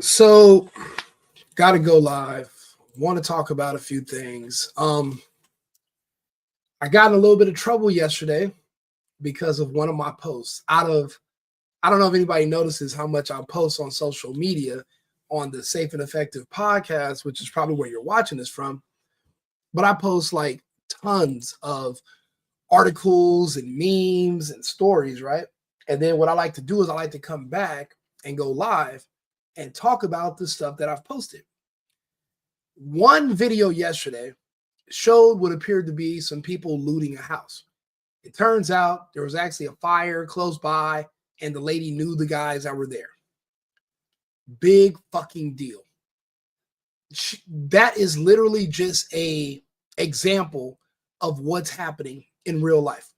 So, got to go live. Want to talk about a few things. I got in a little bit of trouble yesterday because of one of my posts. I don't know if anybody notices how much I post on social media on the Safe and Effective podcast, which is probably where you're watching this from. But I post like tons of articles and memes and stories, right? And then what I like to do is I like to come back and go live and talk about the stuff that I've posted. One video yesterday showed what appeared to be some people looting a house. It turns out there was actually a fire close by, and the lady knew the guys that were there. Big fucking deal. That is literally just a example of what's happening in real life.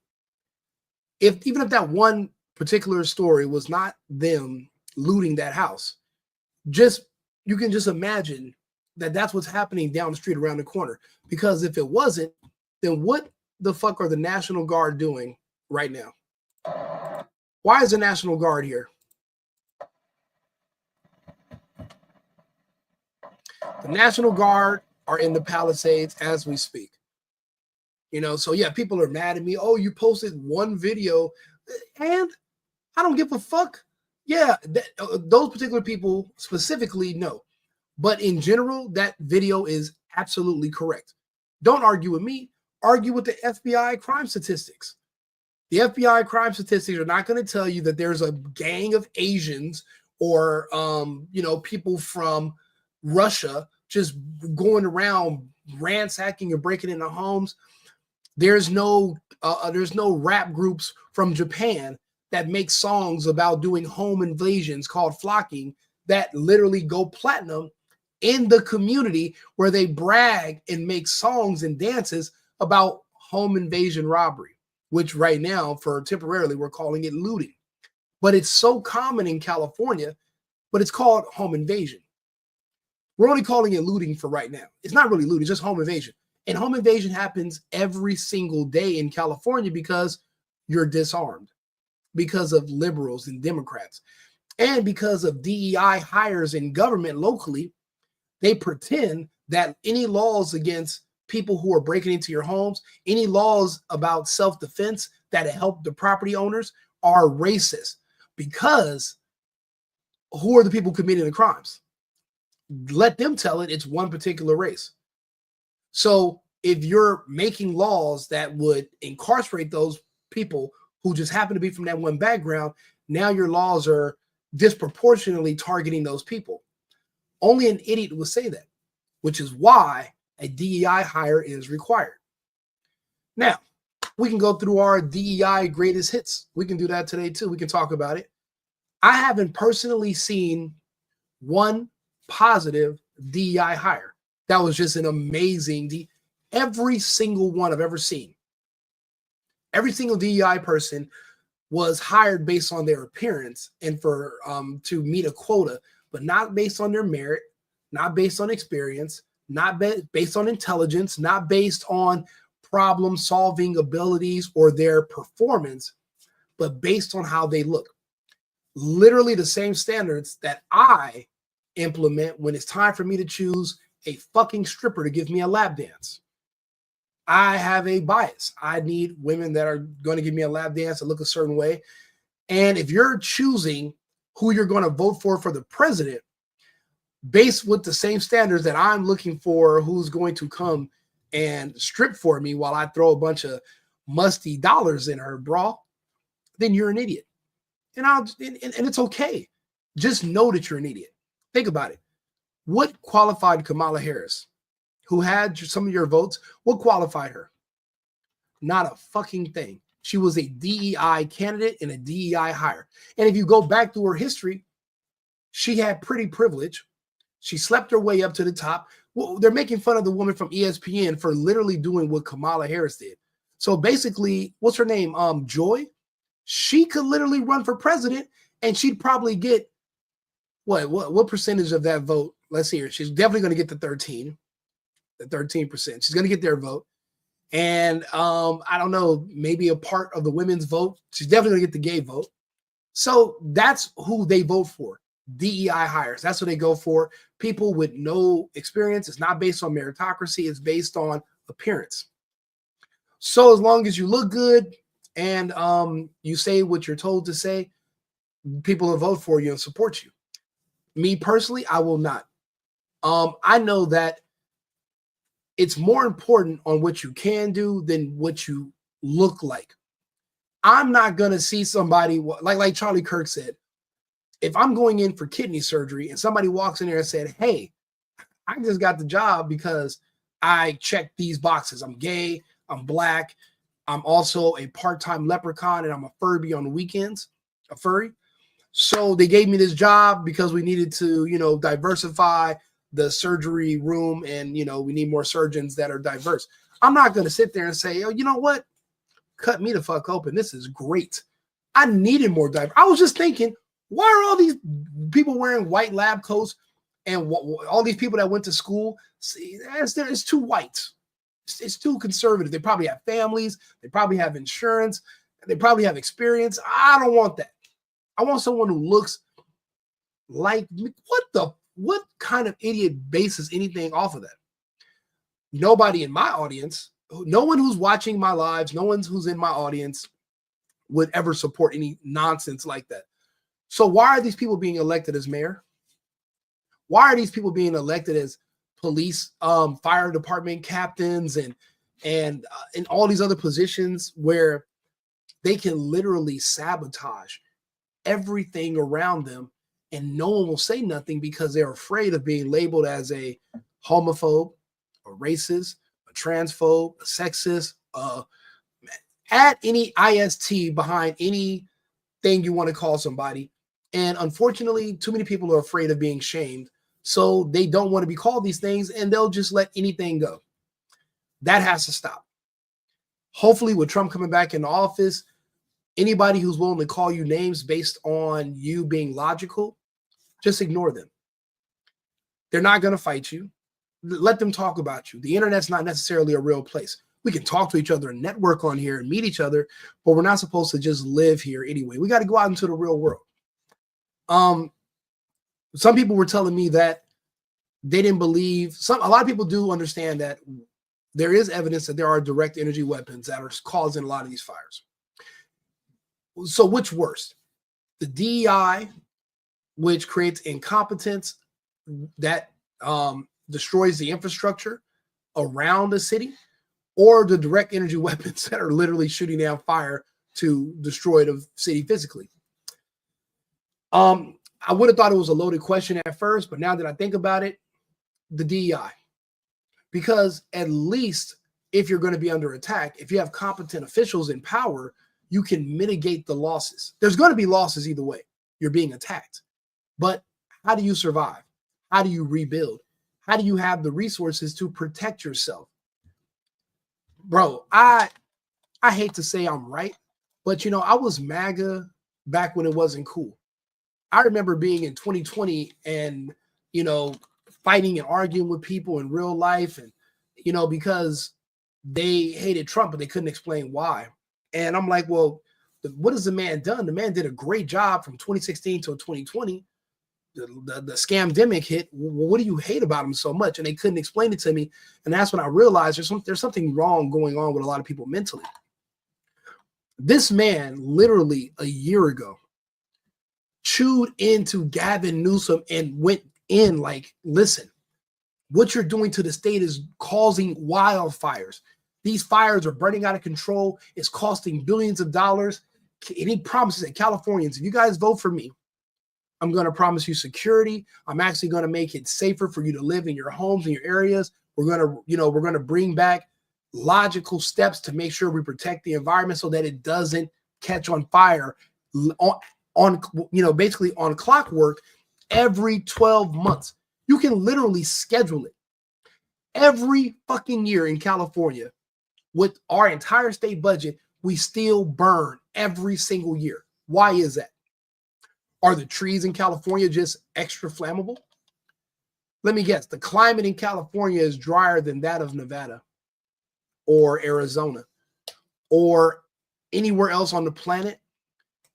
Even if that one particular story was not them looting that house, you can just imagine that that's what's happening down the street around the corner. Because if it wasn't, then what the fuck are the National Guard doing right now? Why is the National Guard here? The National Guard are in the Palisades as we speak. So yeah, people are mad at me. Oh, you posted one video, and I don't give a fuck. Yeah, those particular people specifically, no. But in general, that video is absolutely correct. Don't argue with me. Argue with the FBI crime statistics. The FBI crime statistics are not going to tell you that there's a gang of Asians or, people from Russia just going around ransacking and breaking into homes. There's no rap groups from Japan that make songs about doing home invasions called flocking that literally go platinum in the community where they brag and make songs and dances about home invasion robbery, which right now, for temporarily, we're calling it looting. But it's so common in California, but it's called home invasion. We're only calling it looting for right now. It's not really looting, it's just home invasion. And home invasion happens every single day in California because you're disarmed, because of liberals and Democrats, and because of DEI hires in government locally. They pretend that any laws against people who are breaking into your homes, any laws about self-defense that help the property owners are racist, because who are the people committing the crimes? Let them tell it. It's one particular race. So if you're making laws that would incarcerate those people who just happen to be from that one background, now your laws are disproportionately targeting those people. Only an idiot would say that, which is why a DEI hire is required. Now, we can go through our DEI greatest hits. We can do that today too. We can talk about it. I haven't personally seen one positive DEI hire. That was just an amazing every single one I've ever seen. Every single DEI person was hired based on their appearance and for to meet a quota, but not based on their merit, not based on experience, not based on intelligence, not based on problem-solving abilities or their performance, but based on how they look. Literally the same standards that I implement when it's time for me to choose a fucking stripper to give me a lap dance. I have a bias. I need women that are going to give me a lap dance that look a certain way. And if you're choosing who you're going to vote for the president, based with the same standards that I'm looking for who's going to come and strip for me while I throw a bunch of musty dollars in her bra, then you're an idiot. And it's okay. Just know that you're an idiot. Think about it. What qualified Kamala Harris, who had some of your votes, what qualified her? Not a fucking thing. She was a DEI candidate and a DEI hire. And if you go back through her history, she had pretty privilege. She slept her way up to the top. Well, they're making fun of the woman from ESPN for literally doing what Kamala Harris did. So basically, what's her name? Joy. She could literally run for president, and she'd probably get what percentage of that vote? Let's see here. She's definitely going to get the 13%. She's going to get their vote. And I don't know, maybe a part of the women's vote. She's definitely going to get the gay vote. So that's who they vote for. DEI hires. That's what they go for. People with no experience. It's not based on meritocracy. It's based on appearance. So as long as you look good and you say what you're told to say, people will vote for you and support you. Me personally, I will not. I know that it's more important on what you can do than what you look like. I'm not going to see somebody like Charlie Kirk said, if I'm going in for kidney surgery and somebody walks in there and said, hey, I just got the job because I checked these boxes. I'm gay, I'm black, I'm also a part-time leprechaun, and I'm a Furby on the weekends, a furry. So they gave me this job because we needed to, diversify the surgery room, and, we need more surgeons that are diverse. I'm not going to sit there and say, oh, you know what? Cut me the fuck open. This is great. I needed more diverse. I was just thinking, why are all these people wearing white lab coats and all these people that went to school? See, it's too white. It's too conservative. They probably have families. They probably have insurance. They probably have experience. I don't want that. I want someone who looks like me. What kind of idiot bases anything off of that? Nobody in my audience, no one who's watching my lives, no one who's in my audience would ever support any nonsense like that. So why are these people being elected as mayor? Why are these people being elected as police, fire department captains, and all these other positions where they can literally sabotage everything around them, and no one will say nothing because they're afraid of being labeled as a homophobe, a racist, a transphobe, a sexist, add any IST behind anything you want to call somebody. And unfortunately, too many people are afraid of being shamed. So they don't want to be called these things, and they'll just let anything go. That has to stop. Hopefully, with Trump coming back into office, anybody who's willing to call you names based on you being logical, just ignore them. They're not going to fight you. Let them talk about you. The internet's not necessarily a real place. We can talk to each other and network on here and meet each other, but we're not supposed to just live here anyway. We got to go out into the real world. Some people were telling me that they didn't believe. A lot of people do understand that there is evidence that there are direct energy weapons that are causing a lot of these fires. So which worse? The DEI, which creates incompetence that destroys the infrastructure around the city, or the direct energy weapons that are literally shooting down fire to destroy the city physically? I would have thought it was a loaded question at first, but now that I think about it, the DEI. Because at least if you're going to be under attack, if you have competent officials in power, you can mitigate the losses. There's going to be losses either way. You're being attacked. But how do you survive? How do you rebuild? How do you have the resources to protect yourself? Bro, I hate to say I'm right, but I was MAGA back when it wasn't cool. I remember being in 2020 and, fighting and arguing with people in real life, and, because they hated Trump, but they couldn't explain why. And I'm like, well, what has the man done? The man did a great job from 2016 to 2020. The scamdemic hit. Well, what do you hate about him so much? And they couldn't explain it to me. And that's when I realized there's something wrong going on with a lot of people mentally. This man literally a year ago chewed into Gavin Newsom and went in like, listen, what you're doing to the state is causing wildfires. These fires are burning out of control. It's costing billions of dollars. And he promises that Californians, if you guys vote for me, I'm going to promise you security. I'm actually going to make it safer for you to live in your homes and your areas. We're going to bring back logical steps to make sure we protect the environment so that it doesn't catch on fire basically on clockwork every 12 months. You can literally schedule it every fucking year in California. With our entire state budget, we still burn every single year. Why is that? Are the trees in California just extra flammable? Let me guess. The climate in California is drier than that of Nevada or Arizona or anywhere else on the planet.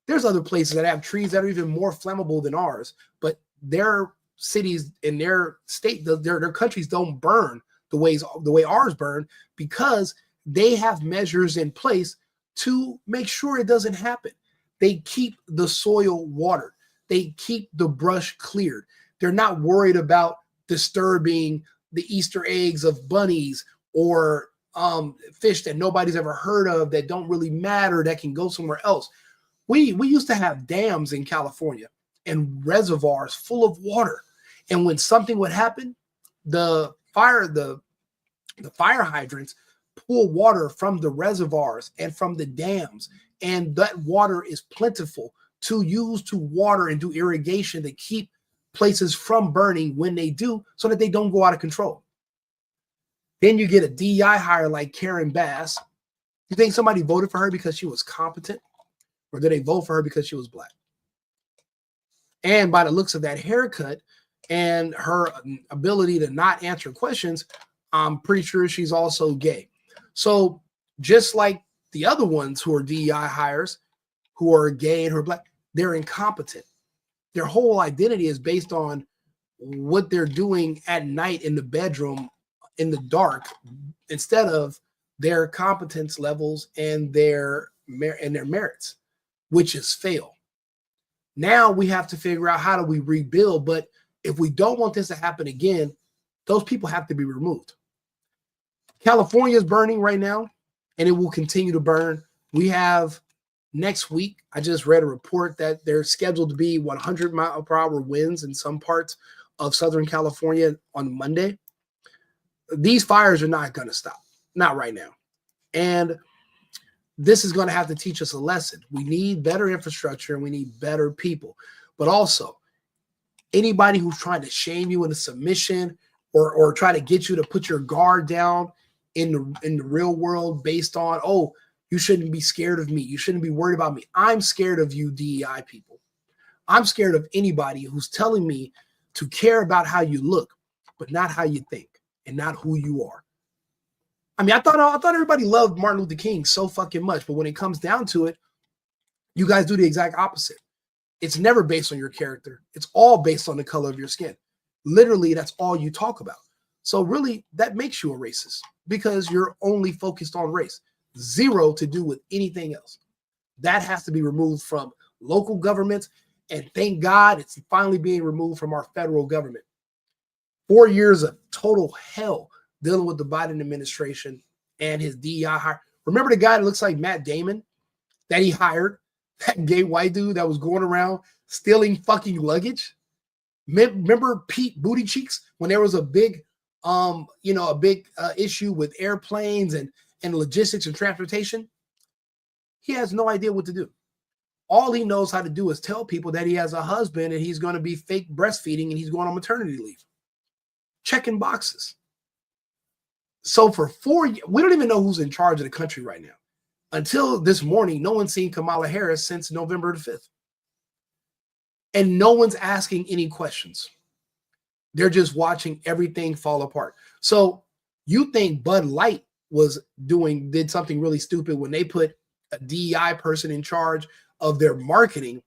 There's other places that have trees that are even more flammable than ours, but their cities in their state, their countries don't burn the way ours burn, because they have measures in place to make sure it doesn't happen. They keep the soil watered. They keep the brush cleared. They're not worried about disturbing the Easter eggs of bunnies or fish that nobody's ever heard of, that don't really matter, that can go somewhere else. We used to have dams in California and reservoirs full of water. And when something would happen, the fire hydrants pull water from the reservoirs and from the dams, and that water is plentiful to use to water and do irrigation to keep places from burning when they do, so that they don't go out of control. Then you get a DEI hire like Karen Bass. You think somebody voted for her because she was competent, or did they vote for her because she was black? And by the looks of that haircut and her ability to not answer questions, I'm pretty sure she's also gay. So just like the other ones who are DEI hires, who are gay and who are black, they're incompetent. Their whole identity is based on what they're doing at night in the bedroom in the dark, instead of their competence levels and their merits, which is fail. Now we have to figure out, how do we rebuild? But if we don't want this to happen again, those people have to be removed. California is burning right now, and it will continue to burn. We have next week, I just read a report that they're scheduled to be 100-mile-per-hour winds in some parts of Southern California on Monday. These fires are not going to stop, not right now. And this is going to have to teach us a lesson. We need better infrastructure and we need better people. But also, anybody who's trying to shame you into submission, or try to get you to put your guard down in the real world based on, oh, you shouldn't be scared of me, you shouldn't be worried about me. I'm scared of you DEI people. I'm scared of anybody who's telling me to care about how you look, but not how you think and not who you are. I mean, I thought everybody loved Martin Luther King so fucking much, but when it comes down to it, you guys do the exact opposite. It's never based on your character. It's all based on the color of your skin. Literally, that's all you talk about. So really, that makes you a racist, because you're only focused on race. Zero to do with anything else. That has to be removed from local governments, and thank God it's finally being removed from our federal government. 4 years of total hell dealing with the Biden administration and his DEI hire. Remember the guy that looks like Matt Damon that he hired, that gay white dude that was going around stealing fucking luggage? Remember Pete Booty Cheeks when there was a big issue with airplanes and logistics and transportation? He has no idea what to do. All he knows how to do is tell people that he has a husband and he's going to be fake breastfeeding and he's going on maternity leave. Checking boxes. So for 4 years, we don't even know who's in charge of the country right now. Until this morning, no one's seen Kamala Harris since November the 5th. And no one's asking any questions. They're just watching everything fall apart. So you think Bud Light did something really stupid when they put a DEI person in charge of their marketing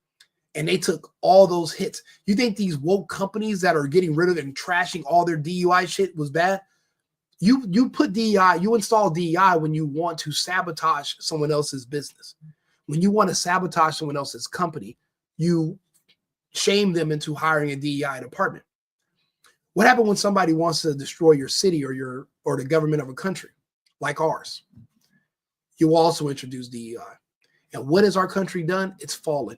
and they took all those hits? You think these woke companies that are getting rid of and trashing all their DUI shit was bad? You put DEI, you install DEI when you want to sabotage someone else's business. When you want to sabotage someone else's company, you shame them into hiring a DEI department. What happens when somebody wants to destroy your city or the government of a country like ours? You also introduce DEI. And what has our country done? It's fallen.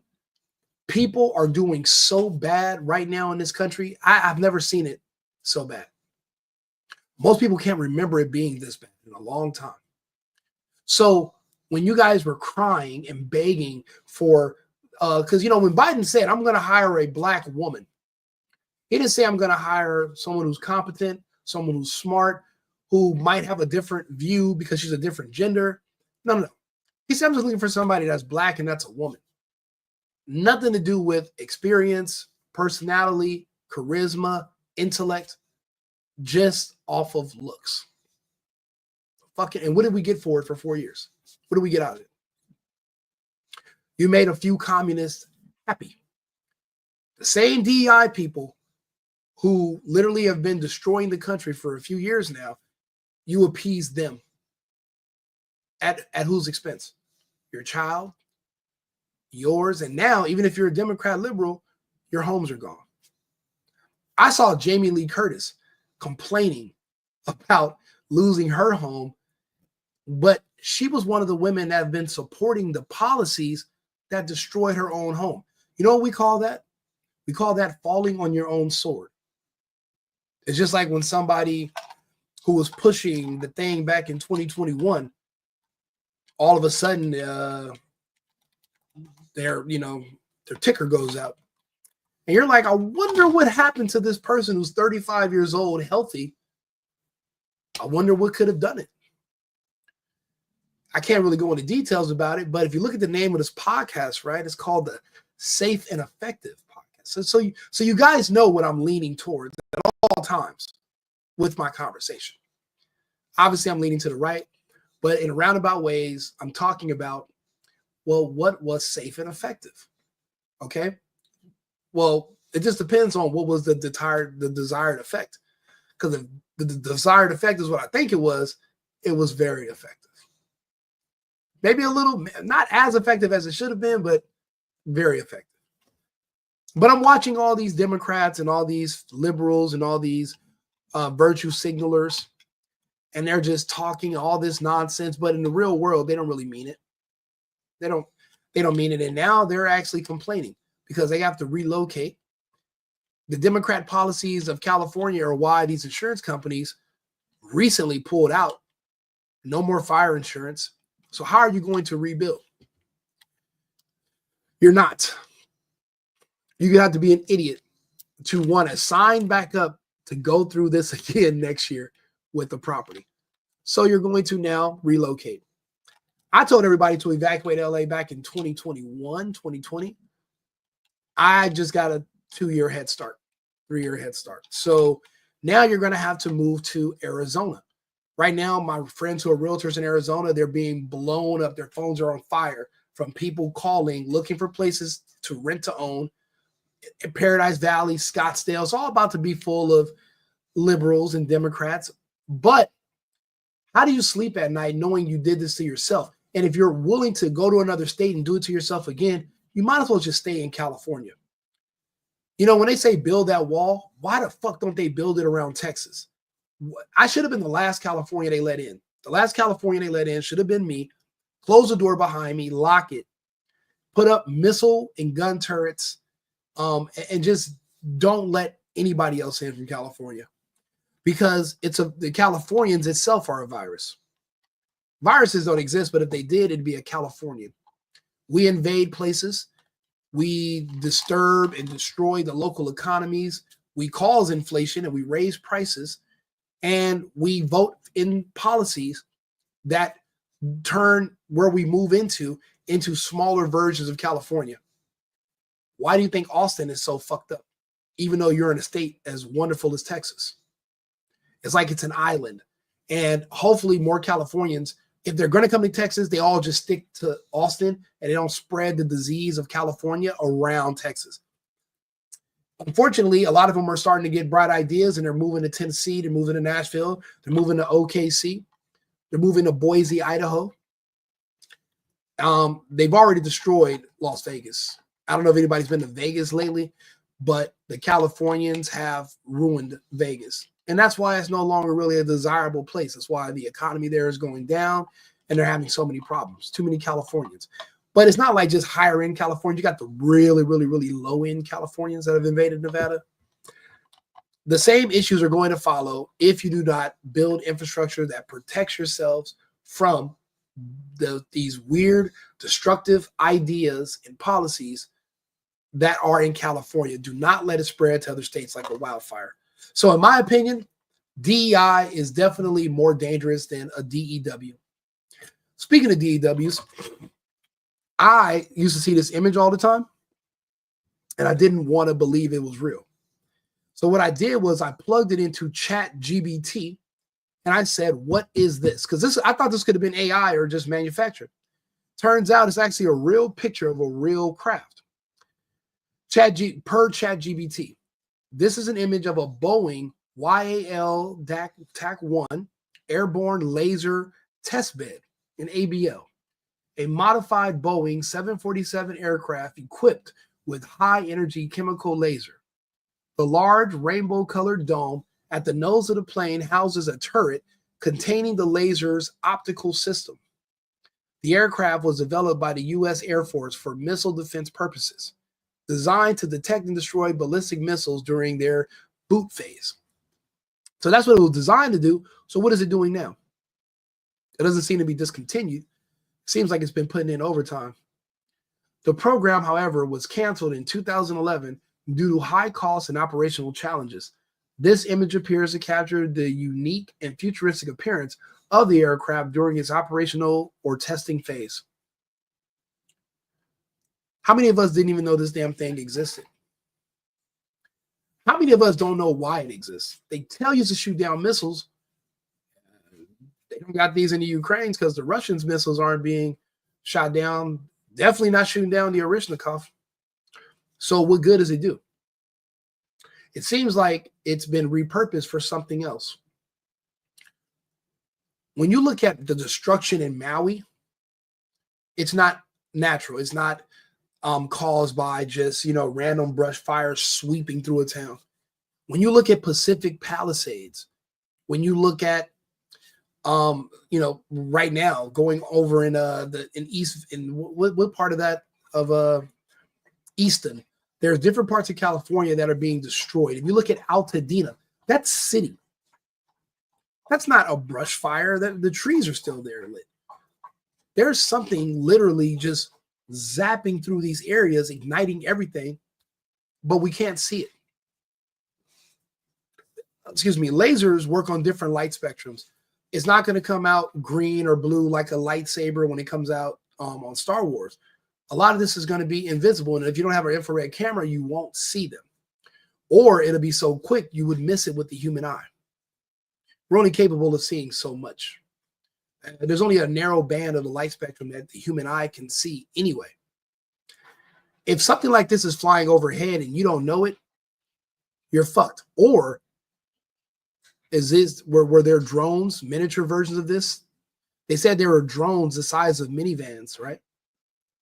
People are doing so bad right now in this country. I've never seen it so bad. Most people can't remember it being this bad in a long time. So when you guys were crying and begging for, because, when Biden said, I'm going to hire a black woman, he didn't say I'm going to hire someone who's competent, someone who's smart, who might have a different view because she's a different gender. No. He said, I'm just looking for somebody that's black and that's a woman. Nothing to do with experience, personality, charisma, intellect, just off of looks. And what did we get for it for 4 years? What did we get out of it? You made a few communists happy. The same DEI people who literally have been destroying the country for a few years now, you appease them. At whose expense? Your child, yours, and now, even if you're a Democrat liberal, your homes are gone. I saw Jamie Lee Curtis complaining about losing her home, but she was one of the women that have been supporting the policies that destroyed her own home. You know what we call that? We call that falling on your own sword. It's just like when somebody who was pushing the thing back in 2021, all of a sudden their ticker goes out. And you're like, I wonder what happened to this person who's 35 years old, healthy. I wonder what could have done it. I can't really go into details about it, but if you look at the name of this podcast, right, it's called the Safe and Effective Podcast. So you guys know what I'm leaning towards at all times with my conversation. Obviously, I'm leaning to the right, but in roundabout ways, I'm talking about, well, what was safe and effective? Okay. Well, it just depends on what was the desired effect. Because if the desired effect is what I think it was very effective. Maybe a little, not as effective as it should have been, but very effective. But I'm watching all these Democrats and all these liberals and all these virtue signalers, and they're just talking all this nonsense. But in the real world, they don't really mean it. They don't mean it. And now they're actually complaining because they have to relocate. The Democrat policies of California are why these insurance companies recently pulled out. No more fire insurance. So how are you going to rebuild? You're not. You have to be an idiot to want to sign back up to go through this again next year with the property. So you're going to now relocate. I told everybody to evacuate LA back in 2021, 2020. I just got a 2-year head start, 3-year head start. So now you're going to have to move to Arizona. Right now, my friends who are realtors in Arizona, they're being blown up. Their phones are on fire from people calling, looking for places to rent to own. Paradise Valley, Scottsdale, it's all about to be full of liberals and Democrats. But how do you sleep at night knowing you did this to yourself? And if you're willing to go to another state and do it to yourself again, you might as well just stay in California. You know, when they say build that wall, why the fuck don't they build it around Texas? I should have been the last California they let in. The last California they let in should have been me. Close the door behind me, lock it, put up missile and gun turrets, and just don't let anybody else in from California, because the Californians itself are a virus. Viruses don't exist, but if they did, it'd be a Californian. We invade places. We disturb and destroy the local economies. We cause inflation and we raise prices. And we vote in policies that turn where we move into smaller versions of California. Why do you think Austin is so fucked up, even though you're in a state as wonderful as Texas? It's like it's an island. And hopefully more Californians, if they're going to come to Texas, they all just stick to Austin and they don't spread the disease of California around Texas. Unfortunately, a lot of them are starting to get bright ideas and they're moving to Tennessee, they're moving to Nashville, they're moving to OKC, they're moving to Boise, Idaho. They've already destroyed Las Vegas. I don't know if anybody's been to Vegas lately, but the Californians have ruined Vegas. And that's why it's no longer really a desirable place. That's why the economy there is going down and they're having so many problems. Too many Californians. But it's not like just higher end California. You got the really, really, really low end Californians that have invaded Nevada. The same issues are going to follow if you do not build infrastructure that protects yourselves from these weird, destructive ideas and policies that are in California. Do not let it spread to other states like a wildfire. So in my opinion, DEI is definitely more dangerous than a DEW. Speaking of DEWs, I used to see this image all the time, and I didn't want to believe it was real. So what I did was I plugged it into ChatGPT, and I said, what is this? Because I thought this could have been AI or just manufactured. Turns out it's actually a real picture of a real craft. Per ChatGPT. This is an image of a Boeing YAL TAC-1 airborne laser test bed, an ABL, a modified Boeing 747 aircraft equipped with high-energy chemical laser. The large rainbow-colored dome at the nose of the plane houses a turret containing the laser's optical system. The aircraft was developed by the U.S. Air Force for missile defense purposes, designed to detect and destroy ballistic missiles during their boot phase. So that's what it was designed to do. So what is it doing now? It doesn't seem to be discontinued. It seems like it's been putting in overtime. The program, however, was canceled in 2011 due to high costs and operational challenges. This image appears to capture the unique and futuristic appearance of the aircraft during its operational or testing phase. How many of us didn't even know this damn thing existed? How many of us don't know why it exists? They tell you to shoot down missiles. They don't got these in the Ukraine because the Russians' missiles aren't being shot down. Definitely not shooting down the Orishnikov. So what good does it do? It seems like it's been repurposed for something else. When you look at the destruction in Maui, it's not natural. It's not caused by just, random brush fires sweeping through a town. When you look at Pacific Palisades, when you look at, right now going over in what part of that of Easton, there's different parts of California that are being destroyed. If you look at Altadena, that's city. That's not a brush fire. The trees are still there lit. There's something literally just zapping through these areas, igniting everything, but we can't see it. Excuse me. Lasers work on different light spectrums. It's not going to come out green or blue like a lightsaber when it comes out on Star Wars. A lot of this is going to be invisible, and if you don't have an infrared camera, you won't see them. Or it'll be so quick you would miss it with the human eye. We're only capable of seeing so much. There's only a narrow band of the light spectrum that the human eye can see anyway. If something like this is flying overhead and you don't know it, you're fucked. Or were there drones, miniature versions of this? They said there were drones the size of minivans, right?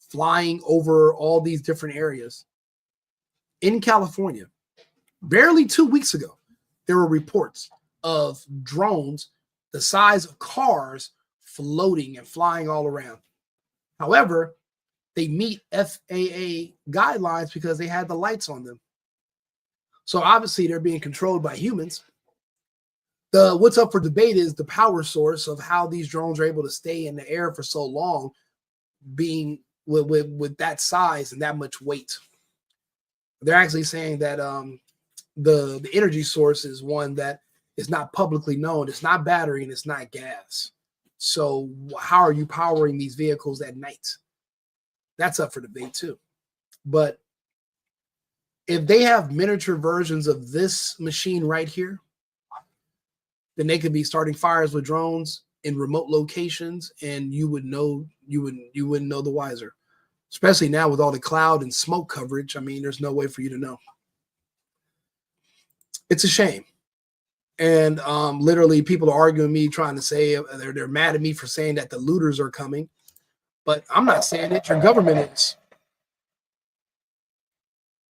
Flying over all these different areas. In California, barely 2 weeks ago, there were reports of drones the size of cars floating and flying all around. However, they meet FAA guidelines because they had the lights on them. So obviously they're being controlled by humans. What's up for debate is the power source of how these drones are able to stay in the air for so long, being with that size and that much weight. They're actually saying that the energy source is one that is not publicly known. It's not battery and it's not gas. So how are you powering these vehicles at night? That's up for debate too. But if they have miniature versions of this machine right here, then they could be starting fires with drones in remote locations, and you wouldn't know the wiser. Especially now with all the cloud and smoke coverage. I mean, there's no way for you to know. It's a shame. And literally people are arguing me, trying to say they're mad at me for saying that the looters are coming. But I'm not saying it. Your government is.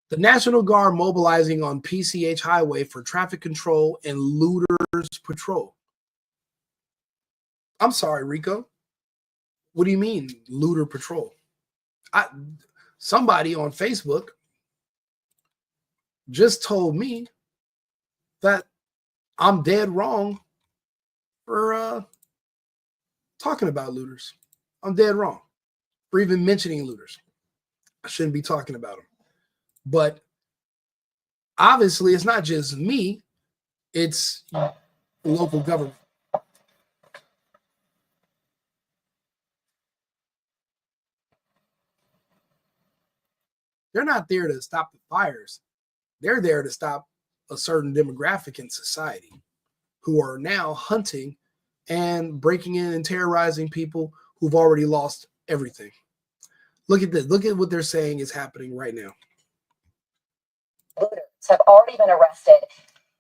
The National Guard mobilizing on PCH Highway for traffic control and looters patrol. I'm sorry, Rico. What do you mean, looter patrol? Somebody on Facebook just told me that I'm dead wrong for talking about looters. I'm dead wrong for even mentioning looters. I shouldn't be talking about them. But obviously, it's not just me. It's local government. They're not there to stop the fires. They're there to stop a certain demographic in society who are now hunting and breaking in and terrorizing people who've already lost everything. Look at this. Look at what they're saying is happening right now. have already been arrested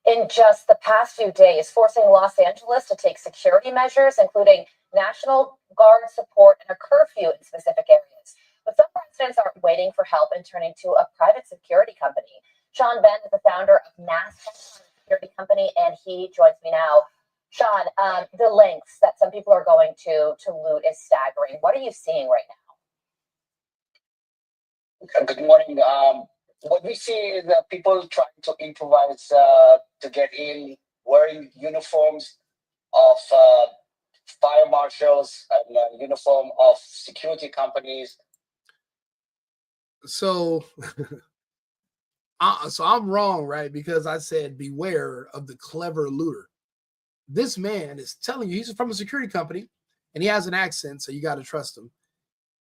in just the past few days, forcing Los Angeles to take security measures, including National Guard support and a curfew in specific areas. But some residents aren't waiting for help and turning to a private security company. Sean Ben is the founder of NAS Security Company, and he joins me now. Sean, the lengths that some people are going to loot is staggering. What are you seeing right now? Good morning. What we see is people trying to improvise to get in, wearing uniforms of fire marshals and uniform of security companies. So, so I'm wrong, right? Because I said beware of the clever looter. This man is telling you he's from a security company, and he has an accent, so you got to trust him.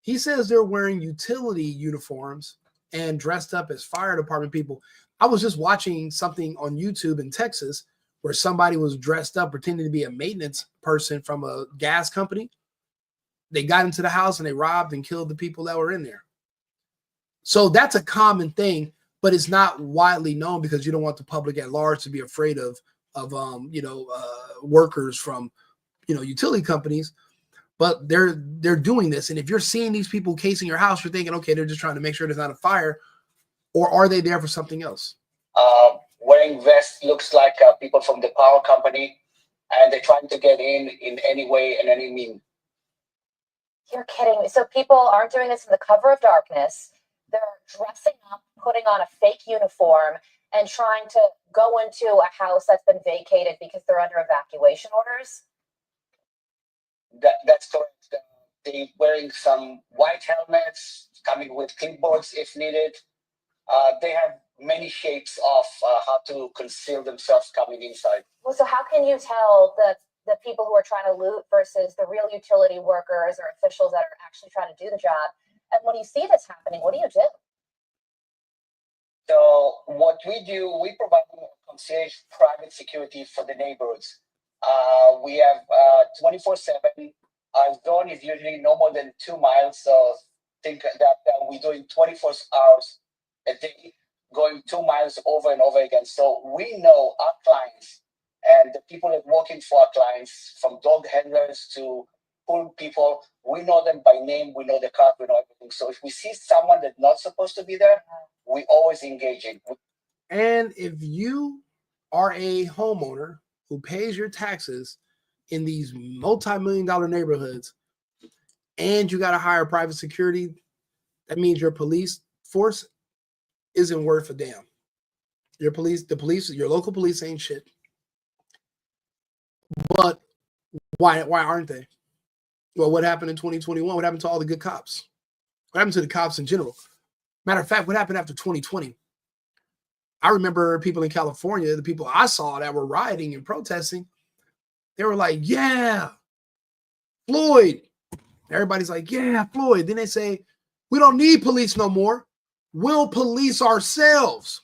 He says they're wearing utility uniforms and dressed up as fire department people. I was just watching something on YouTube in Texas where somebody was dressed up pretending to be a maintenance person from a gas company. They got into the house and they robbed and killed the people that were in there. So that's a common thing, but it's not widely known because you don't want the public at large to be afraid of workers from, utility companies. But they're doing this. And if you're seeing these people casing your house, you're thinking, okay, they're just trying to make sure there's not a fire, or are they there for something else? Wearing vests looks like people from the power company, and they're trying to get in any way and any mean. You're kidding me. So people aren't doing this in the cover of darkness. They're dressing up, putting on a fake uniform, and trying to go into a house that's been vacated because they're under evacuation orders. That's correct. They're wearing some white helmets, coming with clipboards if needed. They have many shapes of how to conceal themselves coming inside. Well, so how can you tell the people who are trying to loot versus the real utility workers or officials that are actually trying to do the job? And when you see this happening, what do you do? So what we do, we provide concierge private security for the neighborhoods. We have 24/7. Our zone is usually no more than 2 miles. So think that we're doing 24 hours a day, going 2 miles over and over again. So we know our clients and the people that are working for our clients, from dog handlers to pool people. We know them by name. We know the car. We know everything. So if we see someone that's not supposed to be there, we always engage in. And if you are a homeowner who pays your taxes in these multi-million-dollar neighborhoods and you got to hire private security, that means your police force isn't worth a damn. Your local police ain't shit. But why aren't they? Well, what happened in 2021? What happened to all the good cops? What happened to the cops in general? Matter of fact, what happened after 2020? I remember people in California, the people I saw that were rioting and protesting, they were like, yeah, Floyd. Everybody's like, yeah, Floyd. Then they say, we don't need police no more. We'll police ourselves.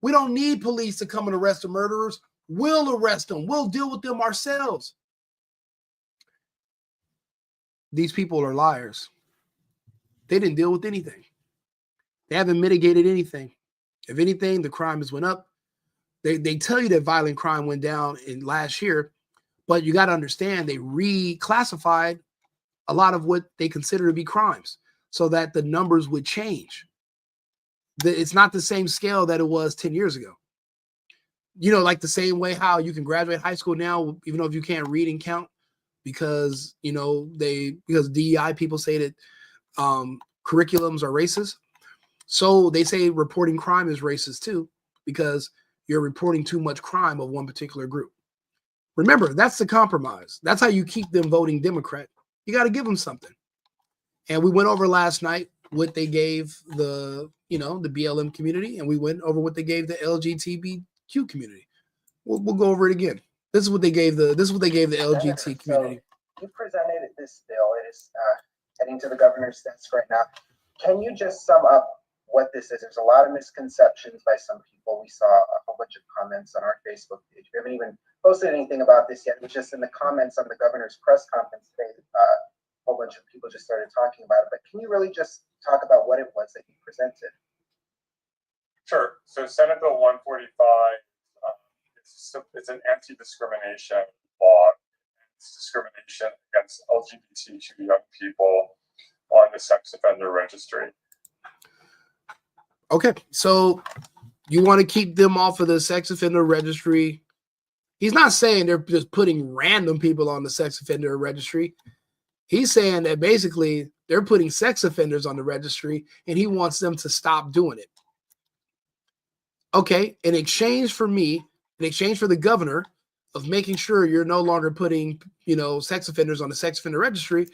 We don't need police to come and arrest the murderers. We'll arrest them. We'll deal with them ourselves. These people are liars. They didn't deal with anything. They haven't mitigated anything. If anything, the crime has went up. They tell you that violent crime went down in last year, but you got to understand they reclassified a lot of what they consider to be crimes so that the numbers would change. It's not the same scale that it was 10 years ago. Like the same way how you can graduate high school now, even though if you can't read and count, because because DEI people say that curriculums are racist. So they say reporting crime is racist too, because you're reporting too much crime of one particular group. Remember, that's the compromise. That's how you keep them voting Democrat. You got to give them something. And we went over last night what they gave the BLM community, and we went over what they gave the LGBTQ community. We'll go over it again. This is what they gave the LGBT community. So you presented this bill. It is heading to the governor's desk right now. Can you just sum up what this is? There's a lot of misconceptions by some people. We saw a whole bunch of comments on our Facebook page. We haven't even posted anything about this yet. It was just in the comments on the governor's press conference today. A whole bunch of people just started talking about it. But can you really just talk about what it was that you presented? Sure. So Senate Bill 145, it's an anti-discrimination law. It's discrimination against LGBTQ young people on the sex offender registry. Okay, so you want to keep them off of the sex offender registry. He's not saying they're just putting random people on the sex offender registry. He's saying that basically they're putting sex offenders on the registry and he wants them to stop doing it. Okay, in exchange for the governor of making sure you're no longer putting, sex offenders on the sex offender registry,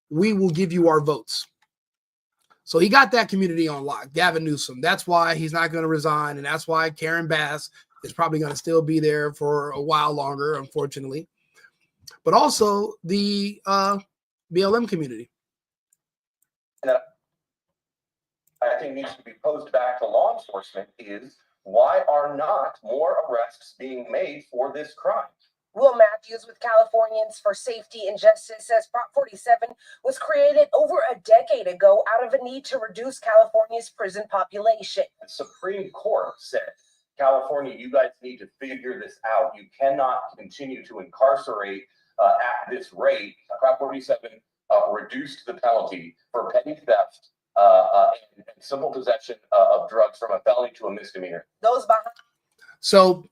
we will give you our votes. So he got that community on lock, Gavin Newsom. That's why he's not going to resign, and that's why Karen Bass is probably going to still be there for a while longer, unfortunately. But also the BLM community. That I think needs to be posed back to law enforcement is, why are not more arrests being made for this crime? Will Matthews with Californians for Safety and Justice says Prop 47 was created over a decade ago out of a need to reduce California's prison population. The Supreme Court said, California, you guys need to figure this out. You cannot continue to incarcerate at this rate. Prop 47 reduced the penalty for petty theft and simple possession of drugs from a felony to a misdemeanor. So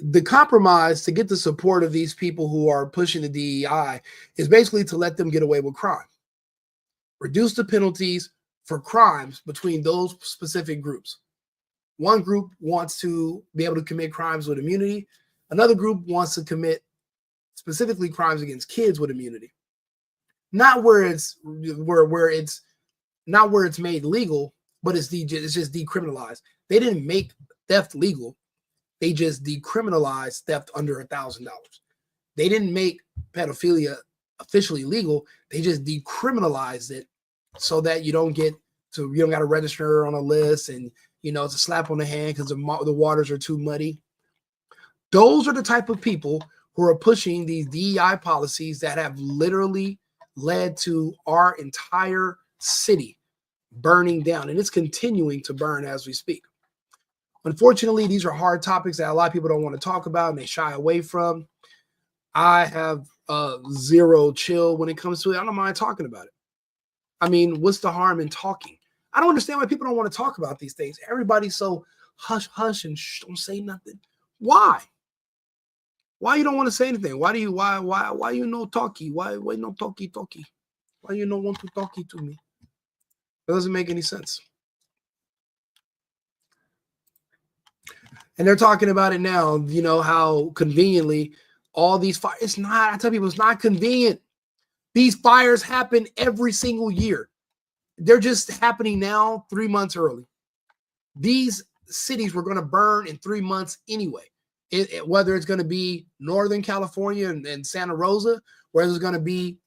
the compromise to get the support of these people who are pushing the DEI is basically to let them get away with crime. Reduce the penalties for crimes between those specific groups. One group wants to be able to commit crimes with immunity. Another group wants to commit specifically crimes against kids with immunity. Not where it's not where it's made legal, but it's just decriminalized. They didn't make theft legal. They just decriminalized theft under $1,000. They didn't make pedophilia officially legal. They just decriminalized it so that you don't got to register on a list and it's a slap on the hand because the waters are too muddy. Those are the type of people who are pushing these DEI policies that have literally led to our entire city burning down, and it's continuing to burn as we speak. Unfortunately, these are hard topics that a lot of people don't want to talk about and they shy away from. I have zero chill when it comes to it. I don't mind talking about it. I mean, what's the harm in talking? I don't understand why people don't want to talk about these things. Everybody's so hush, hush, and shh, don't say nothing. Why? Why you don't want to say anything? Why you no talkie? Why no talkie? Why you no want to talkie to me? It doesn't make any sense. And they're talking about it now, how conveniently all these fires, it's not, I tell people it's not convenient. These fires happen every single year. They're just happening now 3 months early. These cities were going to burn in 3 months anyway. Whether it's going to be Northern California and Santa Rosa, whether it's going to be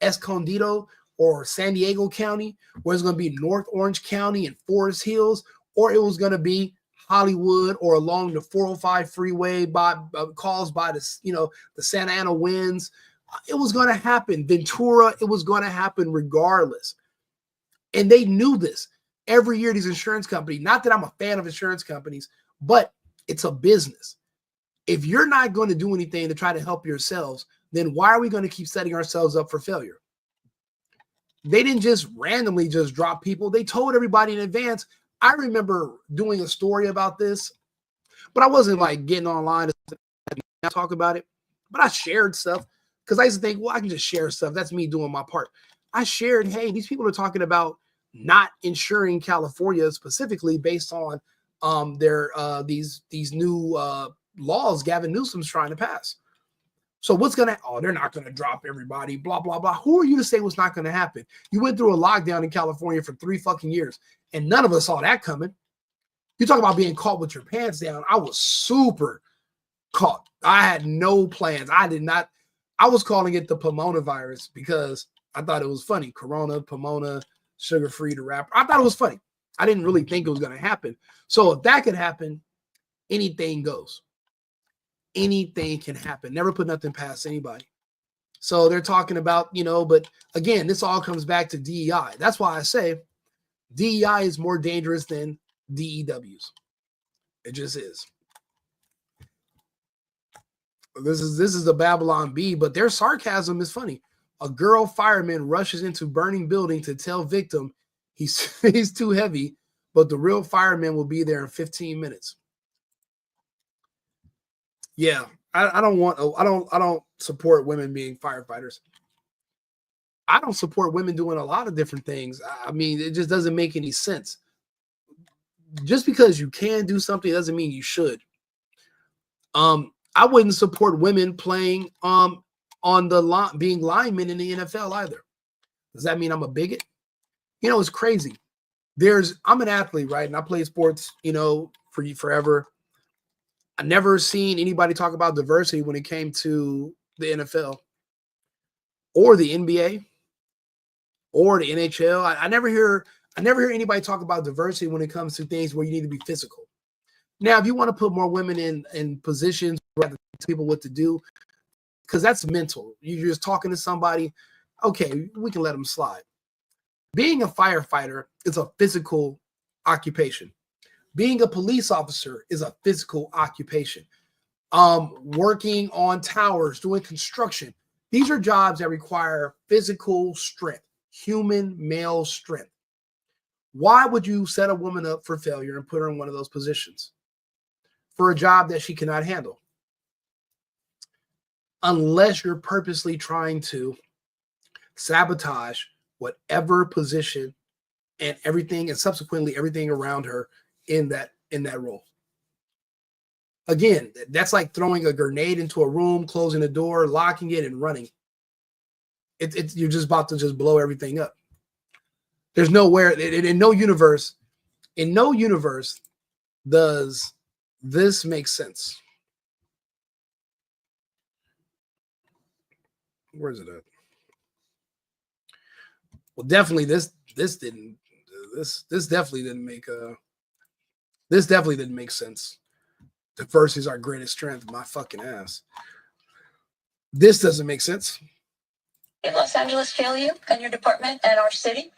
Escondido or San Diego County, whether it's going to be North Orange County and Forest Hills, or it was going to be Hollywood or along the 405 freeway caused by the Santa Ana winds. It was going to happen. Ventura, it was going to happen regardless. And they knew this. Every year, these insurance companies, not that I'm a fan of insurance companies, but it's a business. If you're not going to do anything to try to help yourselves, then why are we going to keep setting ourselves up for failure? They didn't just randomly just drop people. They told everybody in advance. I remember doing a story about this, but I wasn't like getting online to talk about it. But I shared stuff because I used to think, well, I can just share stuff. That's me doing my part. I shared, hey, these people are talking about not insuring California specifically based on their these new laws Gavin Newsom's trying to pass. So what's going to, they're not going to drop everybody, blah, blah, blah. Who are you to say what's not going to happen? You went through a lockdown in California for 3 fucking years, and none of us saw that coming. You talk about being caught with your pants down. I was super caught. I had no plans. I was calling it the Pomona virus because I thought it was funny. Corona, Pomona, sugar-free, the rapper. I thought it was funny. I didn't really think it was going to happen. So if that could happen, anything goes. Anything can happen. Never put nothing past anybody. So they're talking about, but again, this all comes back to DEI. That's why I say DEI is more dangerous than D.E.W.s. It just is. This is the Babylon Bee, but their sarcasm is funny. A girl fireman rushes into burning building to tell victim he's too heavy, but the real fireman will be there in 15 minutes. Yeah, I don't support women being firefighters. I don't support women doing a lot of different things. I mean, it just doesn't make any sense. Just because you can do something doesn't mean you should. I wouldn't support women playing on the line, being linemen in the NFL either. Does that mean I'm a bigot? You know, it's crazy. I'm an athlete, right? And I play sports, you know, for forever. I never seen anybody talk about diversity when it came to the NFL or the NBA or the NHL. I never hear anybody talk about diversity when it comes to things where you need to be physical. Now, if you want to put more women in positions where tell people what to do, because that's mental. You're just talking to somebody. Okay, we can let them slide. Being a firefighter is a physical occupation. Being a police officer is a physical occupation. Working on towers, doing construction. These are jobs that require physical strength, human male strength. Why would you set a woman up for failure and put her in one of those positions for a job that she cannot handle? Unless you're purposely trying to sabotage whatever position and everything, and subsequently everything around her in that role. Again, that's like throwing a grenade into a room, closing the door, locking it, and running. You're just about to just blow everything up. There's nowhere in no universe does this make sense. Where is it at? Well, definitely this definitely didn't make sense. Diversity is our greatest strength. My fucking ass. This doesn't make sense. Did Los Angeles fail you and your department and our city?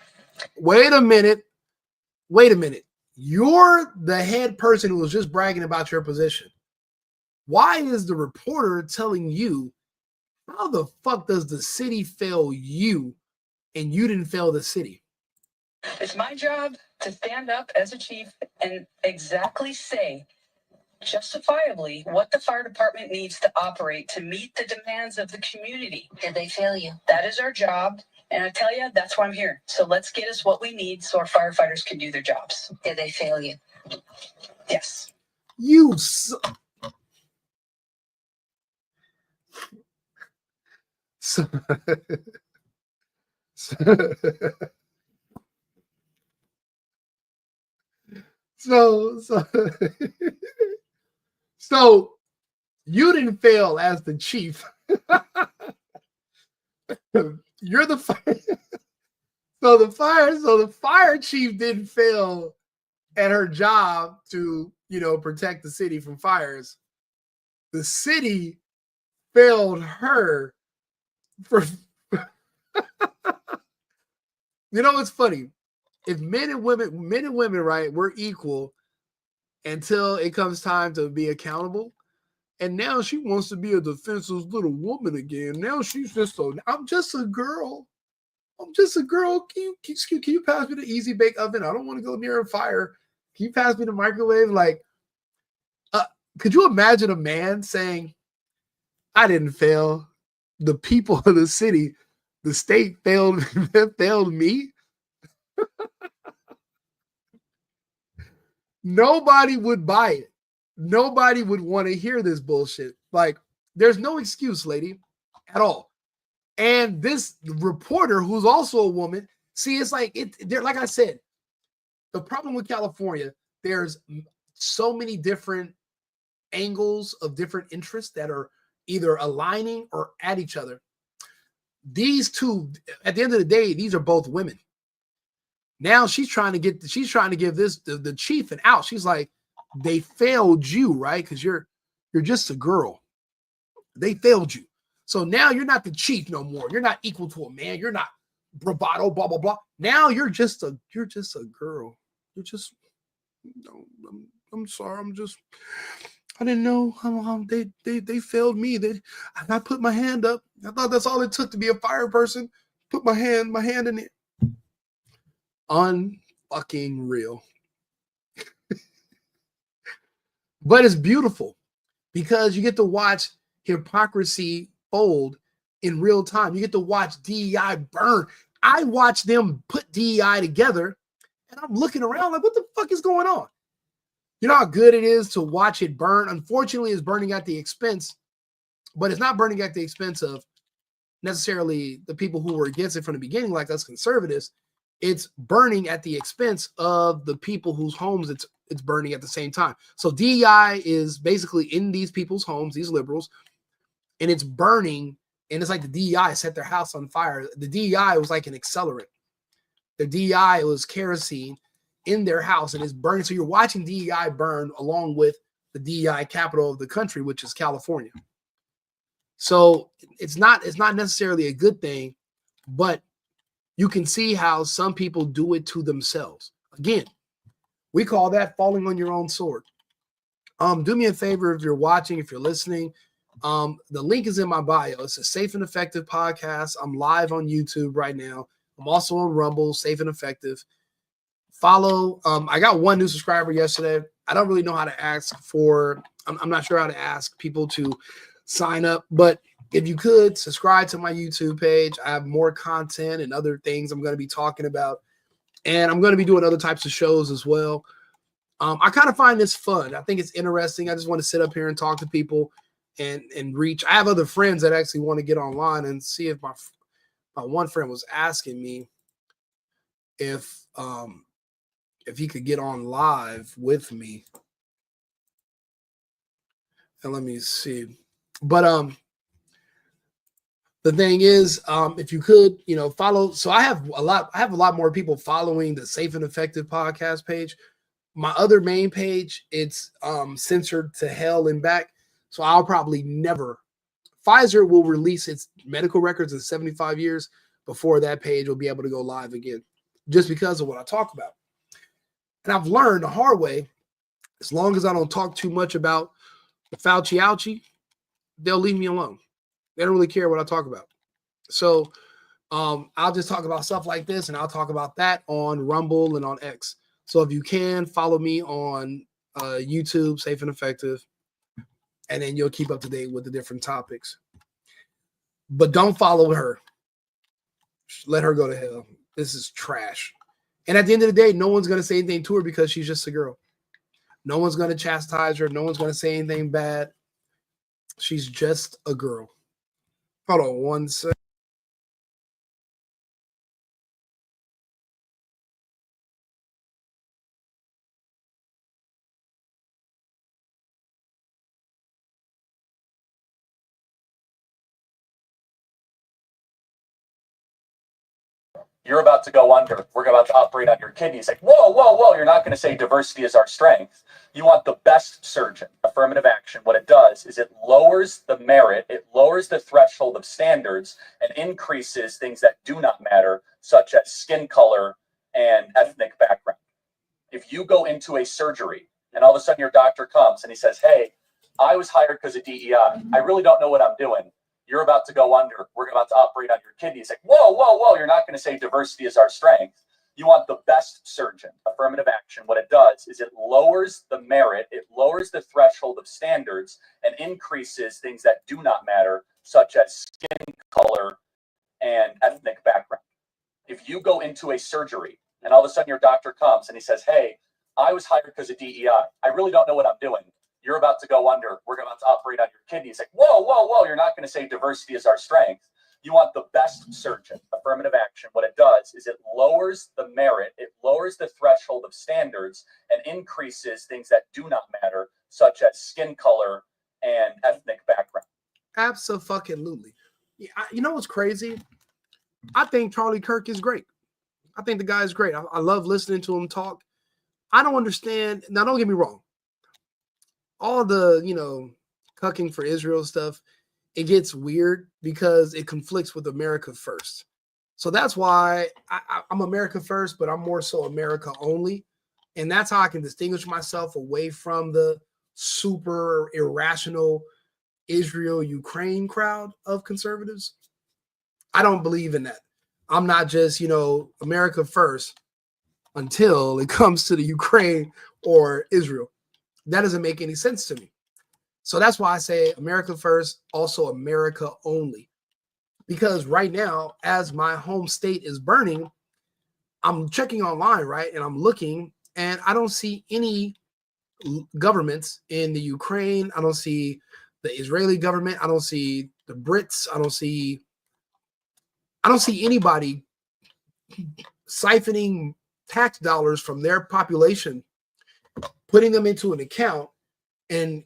Wait a minute. You're the head person who was just bragging about your position. Why is the reporter telling you, how the fuck does the city fail you and you didn't fail the city? It's my job to stand up as a chief and exactly say justifiably what the fire department needs to operate to meet the demands of the community. Did they fail you? That is our job. And I tell you, that's why I'm here. So let's get us what we need so our firefighters can do their jobs. Did they fail you? Yes. You So you didn't fail as the chief. You're the fire. So the fire chief didn't fail at her job to, protect the city from fires. The city failed her for. It's funny. If men and women, right, we're equal until it comes time to be accountable. And now she wants to be a defenseless little woman again. Now she's I'm just a girl. Can you pass me the easy bake oven? I don't want to go near a fire. Can you pass me the microwave? Like, could you imagine a man saying, I didn't fail. The people of the city, the state failed me? Nobody would buy it. Nobody would want to hear this bullshit. Like, there's no excuse, lady, at all. And this reporter, who's also a woman, see, it's like like I said, the problem with California, there's so many different angles of different interests that are either aligning or at each other. These two, at the end of the day, these are both women. Now she's trying to give this the chief an out. She's like, they failed you, right? Because you're just a girl. They failed you. So now you're not the chief no more. You're not equal to a man. You're not bravado, blah, blah, blah. Now you're just a girl. You're just no, I'm sorry. I didn't know how they failed me. I put my hand up. I thought that's all it took to be a fire person. Put my hand in it. Unfucking real. But it's beautiful because you get to watch hypocrisy fold in real time. You get to watch DEI burn. I watch them put DEI together, and I'm looking around like, what the fuck is going on? You know how good it is to watch it burn? Unfortunately, it's burning at the expense, but it's not burning at the expense of necessarily the people who were against it from the beginning, like us conservatives. It's burning at the expense of the people whose homes it's burning at the same time. So DEI is basically in these people's homes, these liberals, and it's burning. And it's like the DEI set their house on fire. The DEI was like an accelerant. The DEI was kerosene in their house, and it's burning. So you're watching DEI burn along with the DEI capital of the country, which is California. So it's not necessarily a good thing, but you can see how some people do it to themselves. Again, we call that falling on your own sword. Do me a favor if you're watching, if you're listening. The link is in my bio. It's a Safe and Effective podcast. I'm live on YouTube right now. I'm also on Rumble, Safe and Effective. Follow. I got one new subscriber yesterday. I don't really know how to ask for. I'm not sure how to ask people to sign up, but if you could subscribe to my YouTube page, I have more content and other things I'm going to be talking about, and I'm going to be doing other types of shows as well. I kind of find this fun. I think it's interesting. I just want to sit up here and talk to people and reach. I have other friends that actually want to get online and see if my one friend was asking me if he could get on live with me. And let me see. But the thing is, if you could, follow. So I have a lot more people following the Safe and Effective podcast page. My other main page, it's censored to hell and back. So I'll probably never. Pfizer will release its medical records in 75 years before that page will be able to go live again, just because of what I talk about. And I've learned the hard way, as long as I don't talk too much about the Fauci ouchie, they'll leave me alone. They don't really care what I talk about. So I'll just talk about stuff like this, and I'll talk about that on Rumble and on X. So if you can, follow me on YouTube, Safe and Effective, and then you'll keep up to date with the different topics. But don't follow her. Let her go to hell. This is trash. And at the end of the day, no one's going to say anything to her because she's just a girl. No one's going to chastise her. No one's going to say anything bad. She's just a girl. Hold on one second. You're about to go under. We're about to operate on your kidneys. Like, whoa, whoa, whoa. You're not going to say diversity is our strength. You want the best surgeon. Affirmative action. What it does is it lowers the merit, it lowers the threshold of standards, and increases things that do not matter, such as skin color and ethnic background. If you go into a surgery and all of a sudden your doctor comes and he says, hey, I was hired because of DEI. I really don't know what I'm doing. You're about to go under. We're about to operate on your kidneys. Like, whoa, whoa, whoa. You're not going to say diversity is our strength. You want the best surgeon. Affirmative action. What it does is it lowers the merit, it lowers the threshold of standards, and increases things that do not matter, such as skin color and ethnic background. If you go into a surgery and all of a sudden your doctor comes and he says, hey, I was hired because of DEI. I really don't know what I'm doing. You're about to go under. We're about to operate on your kidneys. Like, whoa, whoa, whoa. You're not going to say diversity is our strength. You want the best surgeon. Affirmative action. What it does is it lowers the merit, it lowers the threshold of standards, and increases things that do not matter, such as skin color and ethnic background. Absolutely. You know what's crazy? I think Charlie Kirk is great. I think the guy is great. I love listening to him talk. I don't understand. Now, don't get me wrong. All the, cucking for Israel stuff, it gets weird because it conflicts with America first. So that's why I'm America first, but I'm more so America only. And that's how I can distinguish myself away from the super irrational Israel-Ukraine crowd of conservatives. I don't believe in that. I'm not just, America first until it comes to the Ukraine or Israel. That doesn't make any sense to me. So that's why I say America first, also America only. Because right now, as my home state is burning, I'm checking online, right? And I'm looking, and I don't see any governments in the Ukraine. I don't see the Israeli government. I don't see the Brits. I don't see anybody siphoning tax dollars from their population, putting them into an account, and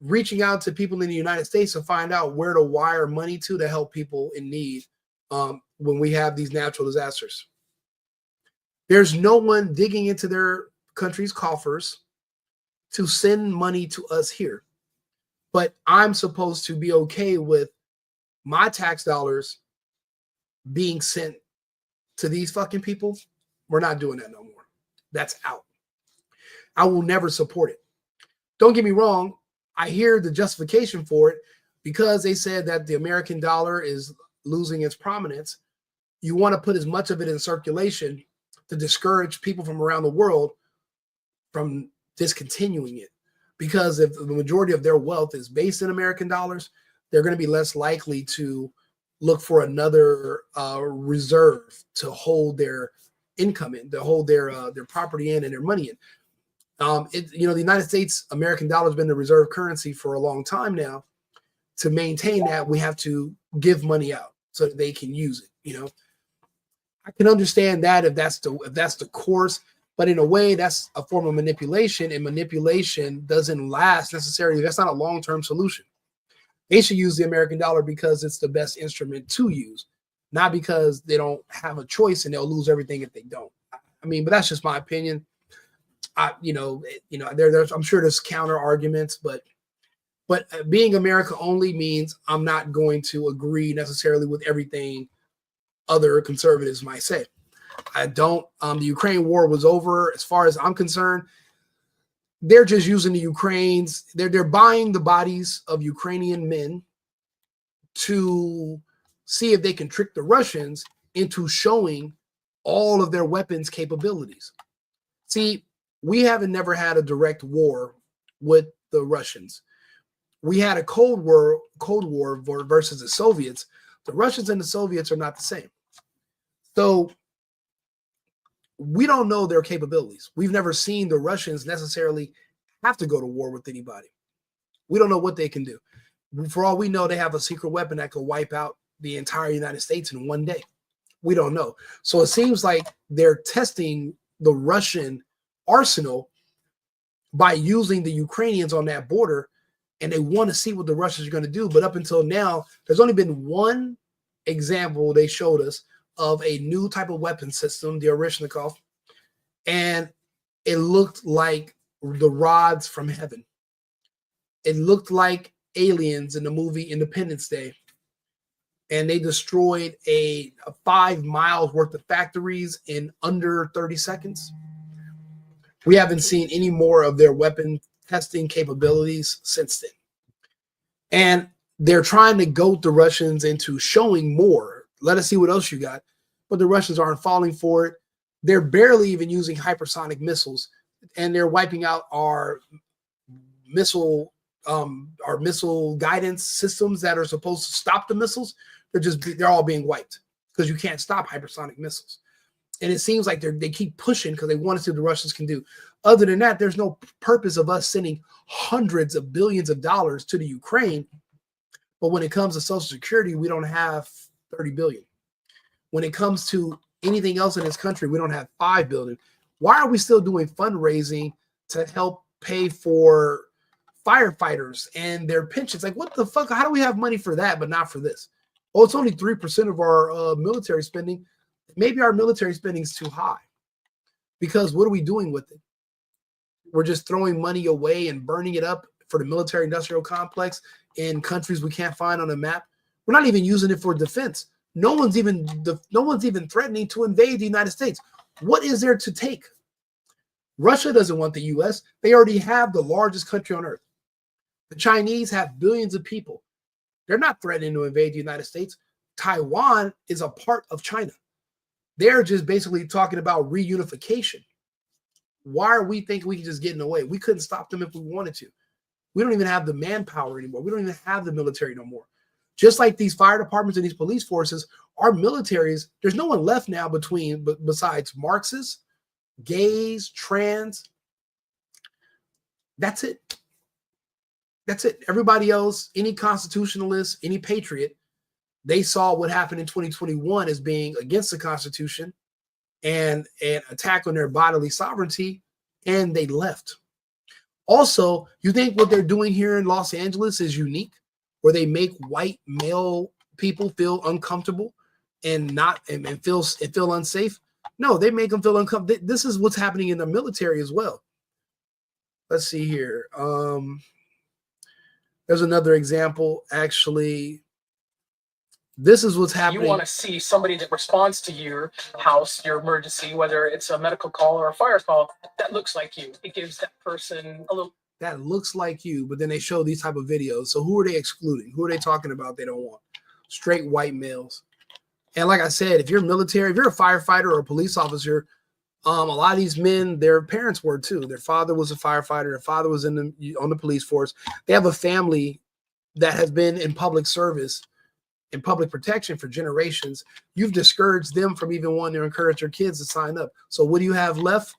reaching out to people in the United States to find out where to wire money to help people in need when we have these natural disasters. There's no one digging into their country's coffers to send money to us here. But I'm supposed to be okay with my tax dollars being sent to these fucking people. We're not doing that no more. That's out. I will never support it. Don't get me wrong. I hear the justification for it because they said that the American dollar is losing its prominence. You want to put as much of it in circulation to discourage people from around the world from discontinuing it. Because if the majority of their wealth is based in American dollars, they're going to be less likely to look for another reserve to hold their income in, to hold their property in and their money in. The United States American dollar has been the reserve currency for a long time now. To maintain that, we have to give money out so that they can use it. I can understand that if that's the course, but in a way, that's a form of manipulation, and manipulation doesn't last necessarily. That's not a long-term solution. They should use the American dollar because it's the best instrument to use, not because they don't have a choice and they'll lose everything if they don't. I mean, but that's just my opinion. I'm sure there's counter arguments, but being America only means I'm not going to agree necessarily with everything other conservatives might say. I don't. The Ukraine war was over. As far as I'm concerned, they're just using the Ukrainians. They're buying the bodies of Ukrainian men to see if they can trick the Russians into showing all of their weapons capabilities. See, we haven't never had a direct war with the Russians. We had a Cold War versus the Soviets. The Russians and the Soviets are not the same. So we don't know their capabilities. We've never seen the Russians necessarily have to go to war with anybody. We don't know what they can do. For all we know, they have a secret weapon that could wipe out the entire United States in one day. We don't know. So it seems like they're testing the Russian arsenal by using the Ukrainians on that border, and they want to see what the Russians are going to do. But up until now, there's only been one example they showed us of a new type of weapon system, the Orishnikov, and it looked like the rods from heaven. It looked like aliens in the movie Independence Day, and they destroyed a 5 miles worth of factories in under 30 seconds. We haven't seen any more of their weapon testing capabilities since then. And they're trying to goad the Russians into showing more. Let us see what else you got. But the Russians aren't falling for it. They're barely even using hypersonic missiles, and they're wiping out our missile guidance systems that are supposed to stop the missiles. They're all being wiped because you can't stop hypersonic missiles. And it seems like they keep pushing because they want to see what the Russians can do. Other than that, there's no purpose of us sending hundreds of billions of dollars to the Ukraine. But when it comes to Social Security, we don't have 30 billion. When it comes to anything else in this country, we don't have 5 billion. Why are we still doing fundraising to help pay for firefighters and their pensions? Like, what the fuck? How do we have money for that, but not for this? Oh, it's only 3% of our military spending. Maybe our military spending is too high, because what are we doing with it? We're just throwing money away and burning it up for the military industrial complex in countries we can't find on a map. We're not even using it for defense. No one's even threatening to invade the United States. What is there to take? Russia doesn't want the US. They already have the largest country on earth. The Chinese have billions of people. They're not threatening to invade the United States. Taiwan is a part of China. They're just basically talking about reunification. Why are we thinking we can just get in the way? We couldn't stop them if we wanted to. We don't even have the manpower anymore. We don't even have the military no more. Just like these fire departments and these police forces, our militaries, there's no one left now besides Marxists, gays, trans. That's it. That's it. Everybody else, any constitutionalist, any patriot, they saw what happened in 2021 as being against the Constitution and an attack on their bodily sovereignty, and they left. Also, you think what they're doing here in Los Angeles is unique, where they make white male people feel uncomfortable and feel unsafe? No, they make them feel uncomfortable. This is what's happening in the military as well. Let's see here. There's another example. Actually, this is what's happening. You want to see somebody that responds to your house, your emergency, whether it's a medical call or a fire call, that looks like you. It gives that person a little. That looks like you, but then they show these type of videos. So who are they excluding? Who are they talking about they don't want? Straight white males. And like I said, if you're military, if you're a firefighter or a police officer, a lot of these men, their parents were too. Their father was a firefighter. Their father was on the police force. They have a family that has been in public service, in public protection for generations. You've discouraged them from even wanting to encourage their kids to sign up. So what do you have left?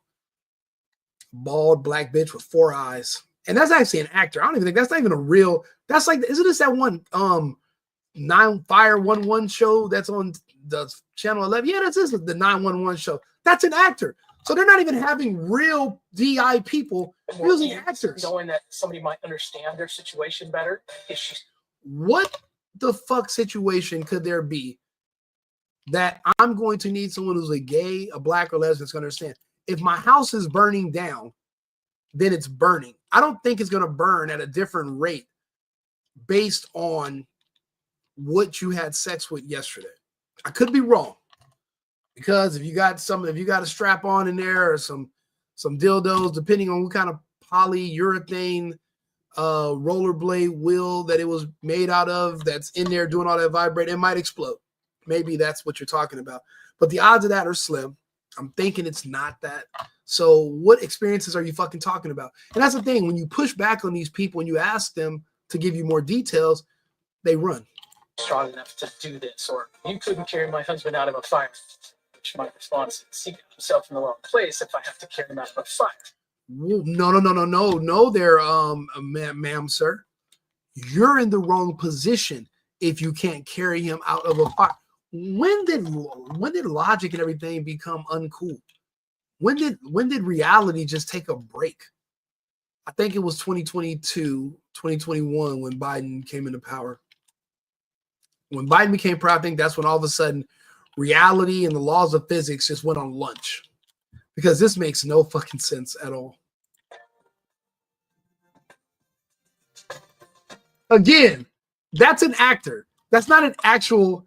Bald black bitch with 4 eyes. And that's actually an actor. I don't even think that's not even a real. That's like, isn't this that one 9-Fire-1-1 show that's on the channel 11? Yeah, that's the 911 show. That's an actor. So they're not even having real DI people using actors. Knowing that somebody might understand their situation better. What the fuck situation could there be that I'm going to need someone who's a gay, a black, or lesbian that's going to understand? If my house is burning down, then it's burning. I don't think it's going to burn at a different rate based on what you had sex with yesterday. I could be wrong, because if you got a strap on in there or some dildos, depending on what kind of polyurethane rollerblade wheel that it was made out of, that's in there doing all that vibrate, it might explode. Maybe that's what you're talking about, but the odds of that are slim. I'm thinking it's not that. So what experiences are you fucking talking about? And that's the thing. When you push back on these people and you ask them to give you more details, they run. Strong enough to do this, or you couldn't carry my husband out of a fire. Which my response is, he got himself in the wrong place if I have to carry him out of a fire. No, there, ma'am, sir. You're in the wrong position if you can't carry him out of a fire. When did logic and everything become uncool? When did reality just take a break? I think it was 2022, 2021 when Biden came into power. When Biden became power, I think that's when all of a sudden reality and the laws of physics just went on lunch, because this makes no fucking sense at all. Again, that's an actor. That's not an actual.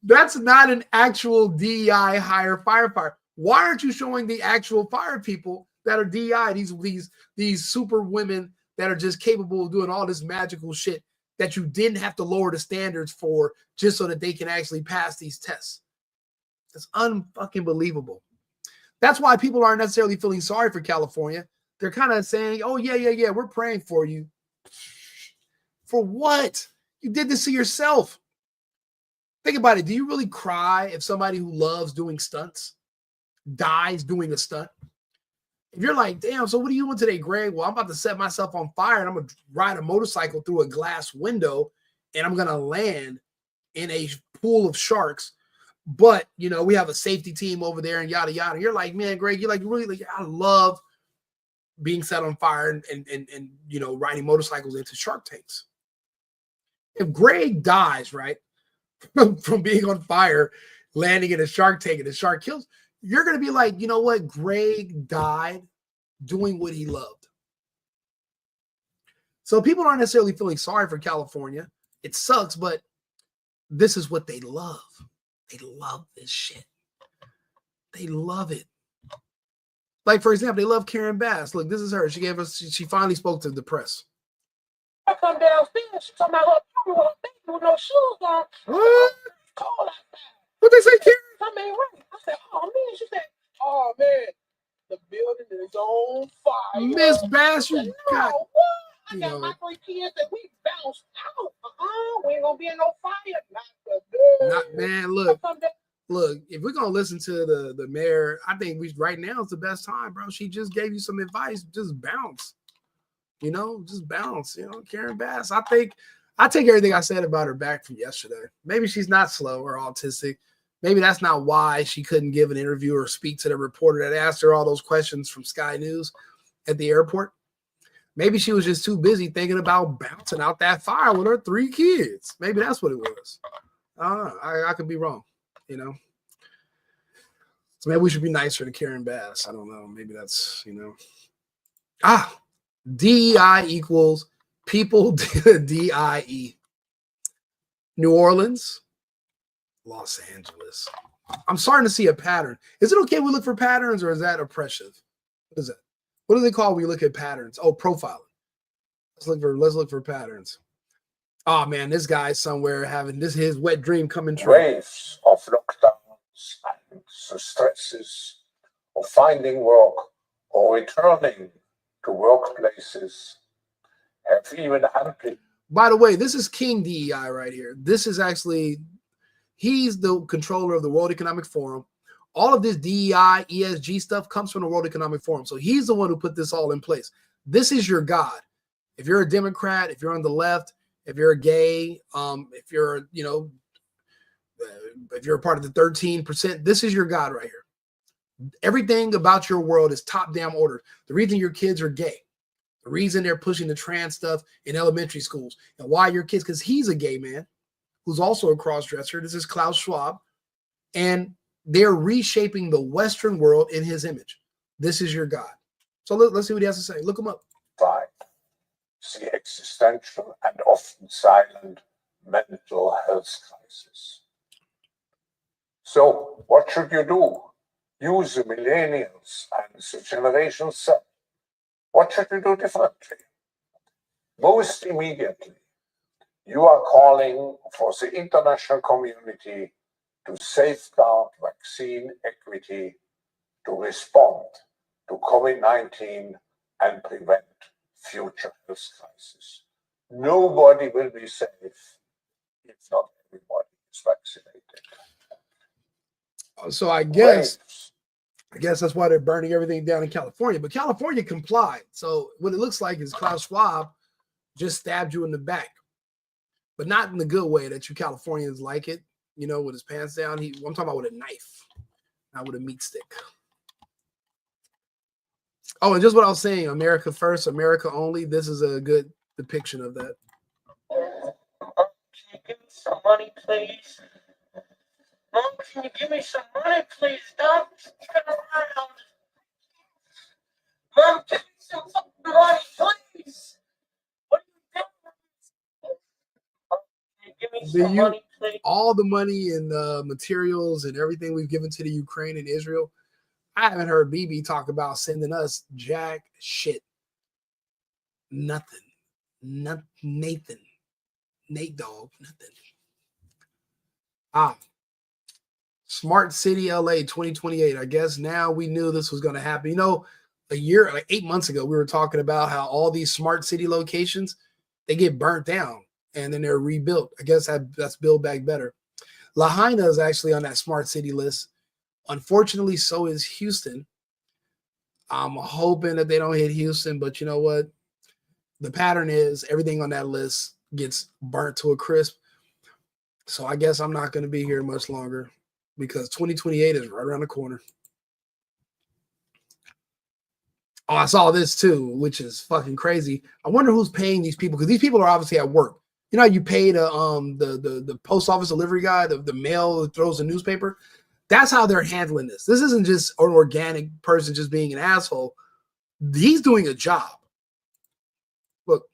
That's not an actual DEI hire firefighter. Why aren't you showing the actual fire people that are DEI? These super women that are just capable of doing all this magical shit that you didn't have to lower the standards for just so that they can actually pass these tests. It's unfucking believable. That's why people aren't necessarily feeling sorry for California. They're kind of saying, oh, yeah, we're praying for you. For what? You did this to yourself. Think about it. Do you really cry if somebody who loves doing stunts dies doing a stunt? If you're like, damn, so what are you doing today, Greg? Well, I'm about to set myself on fire and I'm going to ride a motorcycle through a glass window and I'm going to land in a pool of sharks. But, we have a safety team over there and yada, yada. You're like, man, Greg, you're like, really, like, I love being set on fire and riding motorcycles into shark tanks. If Greg dies, right, from being on fire, landing in a shark tank and the shark kills, you're going to be like, you know what? Greg died doing what he loved. So people aren't necessarily feeling sorry for California. It sucks, but this is what they love. They love this shit. They love it. Like, for example, they love Karen Bass. Look, this is her. She gave us, she finally spoke to the press. I come downstairs, she talking about her baby with no shoes on. What? Call that back. What they say, Karen? I mean, right. I said, oh man. She said, oh man, the building is on fire. Miss Bass, I you said, got, no, what? I you got know, my 3 kids and we bounced out. We ain't gonna be in no fire. Not the good. not, man, look, if we're gonna listen to the mayor, I think right now is the best time, bro. She just gave you some advice. Just bounce, you know, just bounce. You know, Karen Bass. I think I take everything I said about her back from yesterday. Maybe she's not slow or autistic. Maybe that's not why she couldn't give an interview or speak to the reporter that asked her all those questions from Sky News at the airport. Maybe she was just too busy thinking about bouncing out that fire with her 3 kids. Maybe that's what it was. I could be wrong, you know. So maybe we should be nicer to Karen Bass. I don't know. Maybe that's, you know. DEI equals people DIE. New Orleans, Los Angeles. I'm starting to see a pattern. Is it okay we look for patterns, or is that oppressive? What is that? What do they call when you look at patterns? Oh, profiling. Let's look for patterns. Oh man, this guy's somewhere having his wet dream coming true. Waves of lockdowns and the stresses of finding work or returning to workplaces have even amplified. By the way, this is King DEI right here. This is actually, he's the controller of the World Economic Forum. All of this DEI, ESG stuff comes from the World Economic Forum. So he's the one who put this all in place. This is your God. If you're a Democrat, if you're on the left, if you're a gay, if you're, you know, if you're a part of the 13%, this is your God right here. Everything about your world is top-down ordered. The reason your kids are gay, the reason they're pushing the trans stuff in elementary schools, and why your kids, because he's a gay man who's also a cross-dresser. This is Klaus Schwab. And they're reshaping the Western world in his image. This is your God. So let's see what he has to say. Look him up. The existential and often silent mental health crisis. So, what should you do? Use the millennials and the Generation Z. What should you do differently? Most immediately, you are calling for the international community to safeguard vaccine equity, to respond to COVID-19 and prevent future health crises. Nobody will be safe if not everybody is vaccinated. So I guess that's why they're burning everything down in California. But California complied. So what it looks like is Klaus Schwab just stabbed you in the back, but not in the good way that you Californians like it. You know, with his pants down. I'm talking about with a knife, not with a meat stick. Oh, and just what I was saying, America first, America only. This is a good depiction of that. Can you give me some money, please? Mom, can you give me some money, please? Don't turn around. Mom, give me some fucking money, please. What are you doing? Mom, can you give me some money, please? All the money and materials and everything we've given to the Ukraine and Israel, I haven't heard BB talk about sending us jack shit. Nothing. Not Nathan. Nate Dogg. Nothing. Smart City LA 2028. I guess now we knew this was going to happen. You know, a year, like 8 months ago, we were talking about how all these smart city locations, they get burnt down and then they're rebuilt. I guess that's Build Back Better. Lahaina is actually on that smart city list. Unfortunately, so is Houston. I'm hoping that they don't hit Houston, but you know what? The pattern is everything on that list gets burnt to a crisp. So I guess I'm not going to be here much longer because 2028 is right around the corner. Oh, I saw this too, which is fucking crazy. I wonder who's paying these people, because these people are obviously at work. You know how you pay the post office delivery guy, the mail that throws the newspaper? That's how they're handling this. This isn't just an organic person just being an asshole. He's doing a job. Look.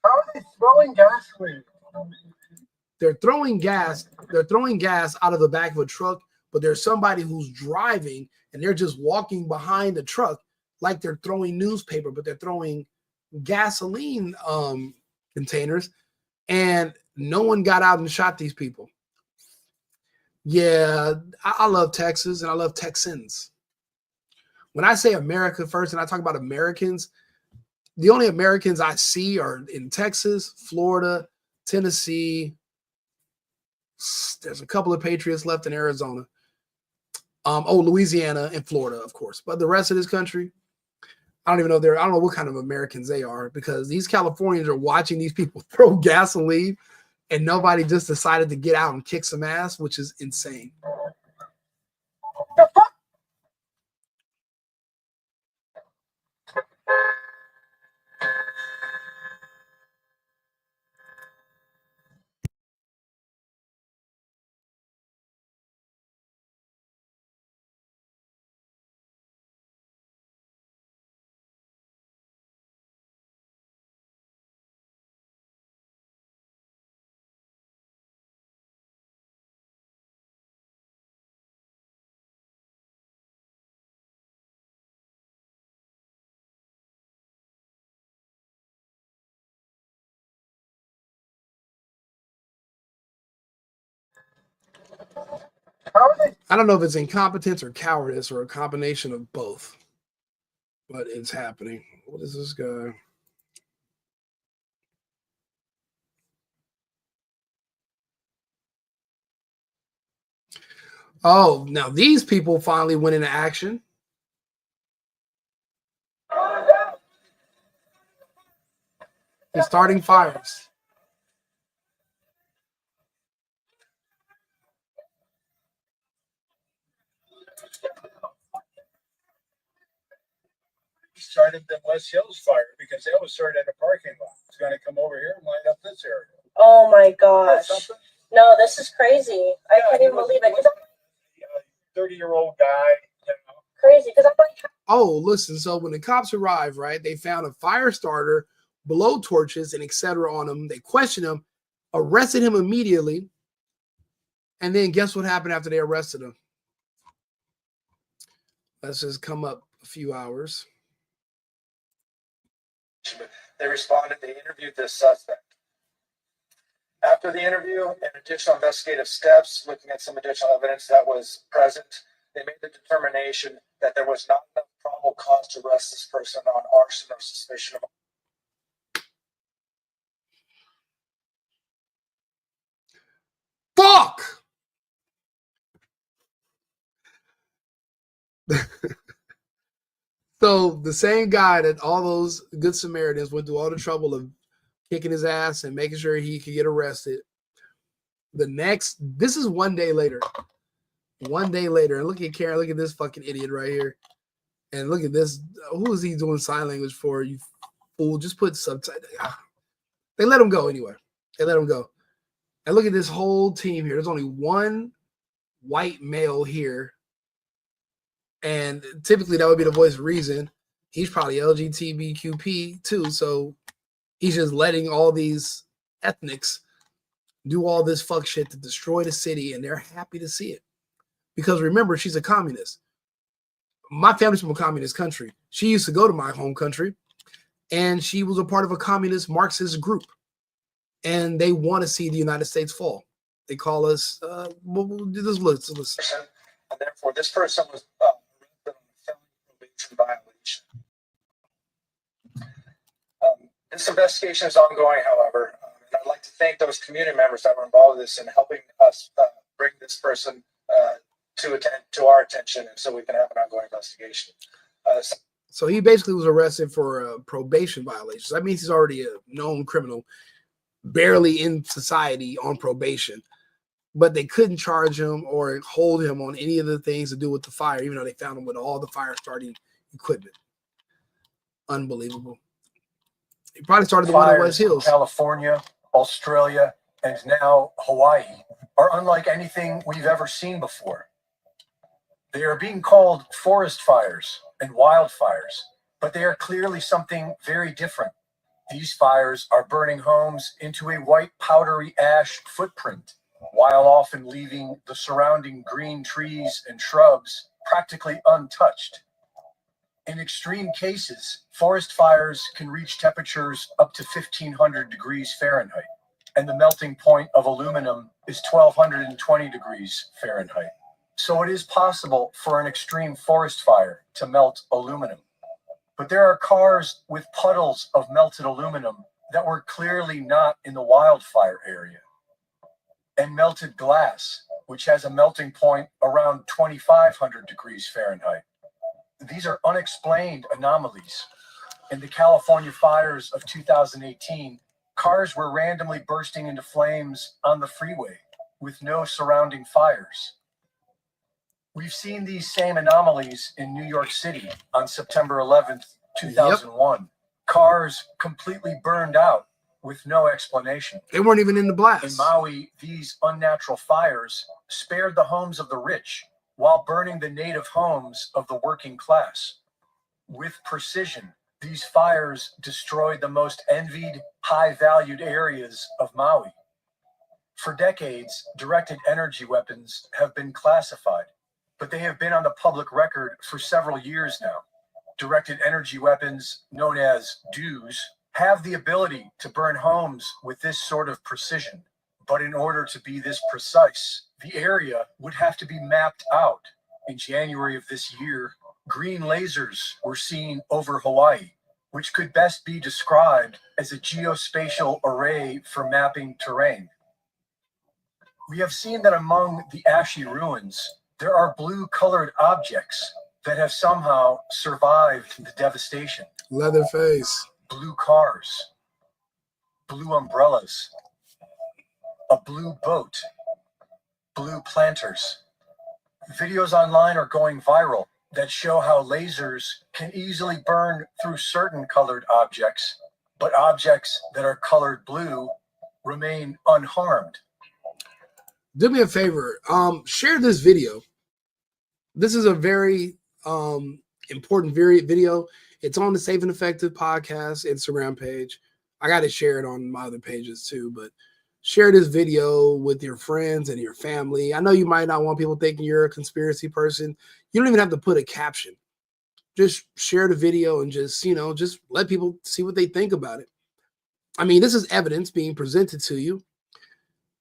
How are they throwing gasoline? They're throwing gas. They're throwing gas out of the back of a truck, but there's somebody who's driving and they're just walking behind the truck like they're throwing newspaper, but they're throwing gasoline containers, and no one got out and shot these people. Yeah, I love Texas and I love Texans. When I say America first and I talk about Americans, the only Americans I see are in Texas, Florida, Tennessee. There's a couple of Patriots left in Arizona. Louisiana and Florida, of course. But the rest of this country, I don't even know I don't know what kind of Americans they are, because these Californians are watching these people throw gasoline and nobody just decided to get out and kick some ass, which is insane. The fuck? How are they? I don't know if it's incompetence or cowardice or a combination of both, but it's happening. What is this guy? Oh, now these people finally went into action. They're starting fires. Started the West Hills fire because that was started in a parking lot. It's going to come over here and light up this area. Oh my gosh. No, this is crazy. I can't even believe it. 30-year-old guy. You know. Crazy. Because I'm like, Oh, listen. So when the cops arrived, right, they found a fire starter, blow torches, and etc. on him. They questioned him, arrested him immediately. And then guess what happened after they arrested him? Let's just come up a few hours. They responded. They interviewed this suspect. After the interview and additional investigative steps, looking at some additional evidence that was present, they made the determination that there was not enough probable cause to arrest this person on arson or suspicion of. Fuck! So the same guy that all those good Samaritans went through all the trouble of kicking his ass and making sure he could get arrested. This is 1 day later. 1 day later. And look at Karen, look at this fucking idiot right here. And look at this. Who is he doing sign language for? You fool. Just put subtitles. They let him go anyway. They let him go. And look at this whole team here. There's only one white male here. And typically that would be the voice of reason. He's probably LGBTQP too. So he's just letting all these ethnics do all this fuck shit to destroy the city. And they're happy to see it. Because remember, she's a communist. My family's from a communist country. She used to go to my home country. And she was a part of a communist Marxist group. And they want to see the United States fall. They call us, listen. And therefore, this person was arrested on a felony probation violation. This investigation is ongoing, however, and I'd like to thank those community members that were involved in this and helping us bring this person to our attention, and so we can have an ongoing investigation. So he basically was arrested for probation violations. That means he's already a known criminal, barely in society on probation. But they couldn't charge him or hold him on any of the things to do with the fire, even though they found him with all the fire starting equipment. Unbelievable. He probably started the one in West Hills. California, Australia, and now Hawaii are unlike anything we've ever seen before. They are being called forest fires and wildfires, but they are clearly something very different. These fires are burning homes into a white powdery ash footprint, while often leaving the surrounding green trees and shrubs practically untouched. In extreme cases, forest fires can reach temperatures up to 1,500 degrees Fahrenheit, and the melting point of aluminum is 1,220 degrees Fahrenheit. So it is possible for an extreme forest fire to melt aluminum. But there are cars with puddles of melted aluminum that were clearly not in the wildfire area. And melted glass, which has a melting point around 2,500 degrees Fahrenheit. These are unexplained anomalies. In the California fires of 2018, cars were randomly bursting into flames on the freeway with no surrounding fires. We've seen these same anomalies in New York City on September 11th, 2001. Yep. Cars completely burned out with no explanation. They weren't even in the blast. In Maui, these unnatural fires spared the homes of the rich while burning the native homes of the working class. With precision, these fires destroyed the most envied, high-valued areas of Maui. For decades, directed energy weapons have been classified, but they have been on the public record for several years now. Directed energy weapons, known as D.E.W.s, have the ability to burn homes with this sort of precision. But in order to be this precise, the area would have to be mapped out. In January of this year, green lasers were seen over Hawaii, which could best be described as a geospatial array for mapping terrain. We have seen that among the ashy ruins, there are blue-colored objects that have somehow survived the devastation. Leatherface. Blue cars, blue umbrellas, a blue boat, blue planters. Videos online are going viral that show how lasers can easily burn through certain colored objects, but objects that are colored blue remain unharmed. Do me a favor, share this video. This is a very important video. It's on the Safe and Effective Podcast Instagram page. I got to share it on my other pages too, but share this video with your friends and your family. I know you might not want people thinking you're a conspiracy person. You don't even have to put a caption. Just share the video and just let people see what they think about it. I mean, this is evidence being presented to you.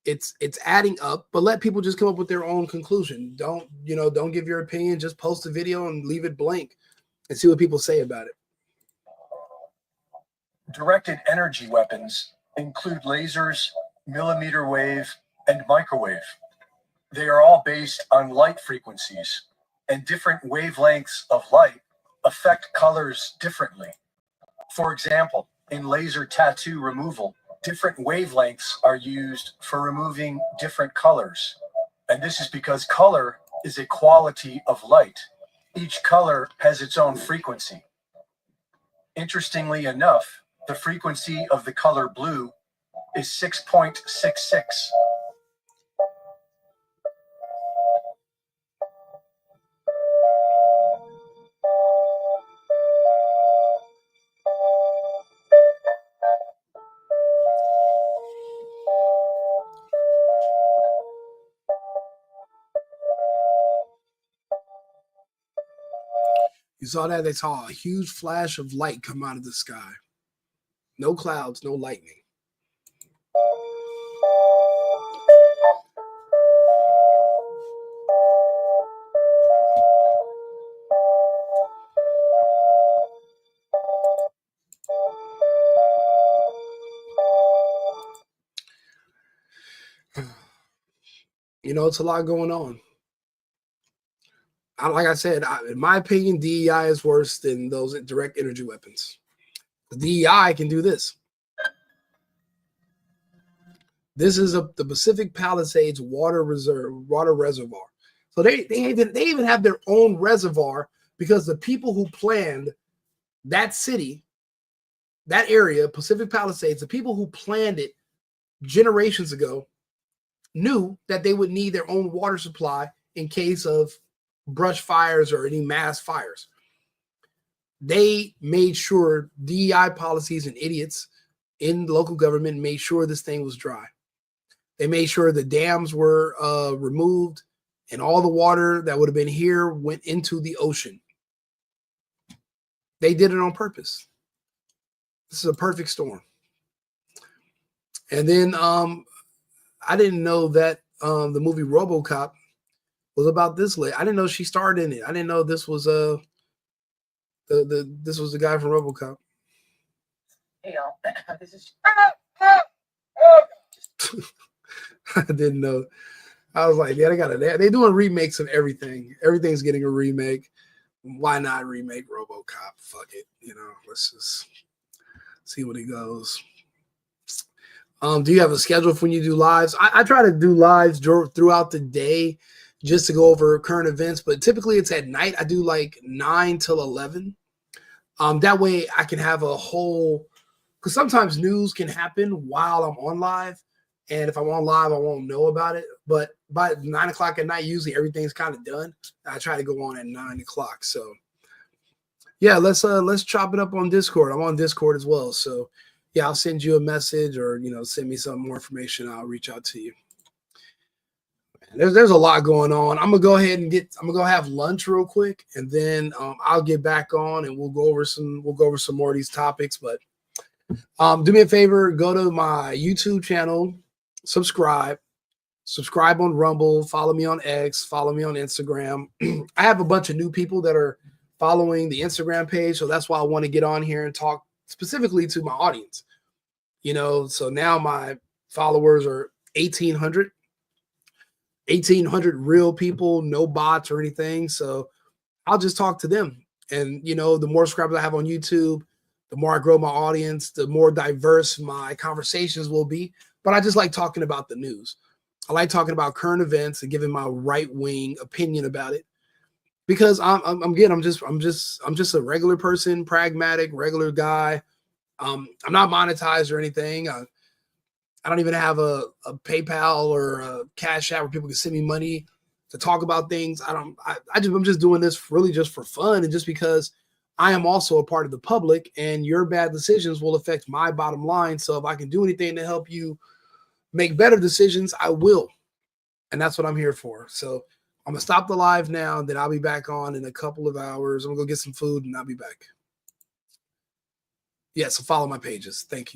It's adding up, but let people just come up with their own conclusion. Don't give your opinion. Just post a video and leave it blank and see what people say about it. Directed energy weapons include lasers, millimeter wave, and microwave. They are all based on light frequencies, and different wavelengths of light affect colors differently. For example, in laser tattoo removal, different wavelengths are used for removing different colors. And this is because color is a quality of light. Each color has its own frequency. Interestingly enough, the frequency of the color blue is 6.66. You saw that? They saw a huge flash of light come out of the sky. No clouds, no lightning. It's a lot going on. Like I said, in my opinion, DEI is worse than those direct energy weapons. The DEI can do this. This is the Pacific Palisades water reservoir. So they even have their own reservoir because the people who planned that city, that area, Pacific Palisades, the people who planned it generations ago knew that they would need their own water supply in case of brush fires or any mass fires. They made sure DEI policies and idiots in local government made sure this thing was dry. They made sure the dams were removed and all the water that would have been here went into the ocean. They did it on purpose. This is a perfect storm. And then I didn't know that the movie RoboCop was about this late. I didn't know she starred in it. I didn't know this was this was the guy from RoboCop. Hey y'all, this is I didn't know. I was like, yeah, they're doing remakes of everything. Everything's getting a remake. Why not remake RoboCop? Fuck it. You know, let's just see what it goes. Do you have a schedule for when you do lives? I try to do lives throughout the day just to go over current events, but typically it's at night. I do like 9 till 11. That way I can have a whole, because sometimes news can happen while I'm on live. And if I'm on live, I won't know about it. But by 9 o'clock at night, usually everything's kind of done. I try to go on at 9 o'clock. So yeah, let's chop it up on Discord. I'm on Discord as well. So yeah, I'll send you a message or, you know, send me some more information. I'll reach out to you. There's a lot going on. I'm gonna have lunch real quick, and then I'll get back on and we'll go over some more of these topics. But do me a favor, go to my YouTube channel, subscribe on Rumble, follow me on X, follow me on Instagram. I have a bunch of new people that are following the Instagram page, so that's why I want to get on here and talk specifically to my audience. You know, so now my followers are 1,800 real people, no bots or anything. So I'll just talk to them. And, you know, the more subscribers I have on YouTube, the more I grow my audience, the more diverse my conversations will be. But I just like talking about the news. I like talking about current events and giving my right-wing opinion about it. Because I'm just a regular person, pragmatic, regular guy. I'm not monetized or anything. I don't even have a PayPal or a Cash App where people can send me money to talk about things. I'm just doing this really just for fun and just because I am also a part of the public and your bad decisions will affect my bottom line. So if I can do anything to help you make better decisions, I will. And that's what I'm here for. So I'm gonna stop the live now, and then I'll be back on in a couple of hours. I'm gonna go get some food and I'll be back. Yeah, so follow my pages. Thank you.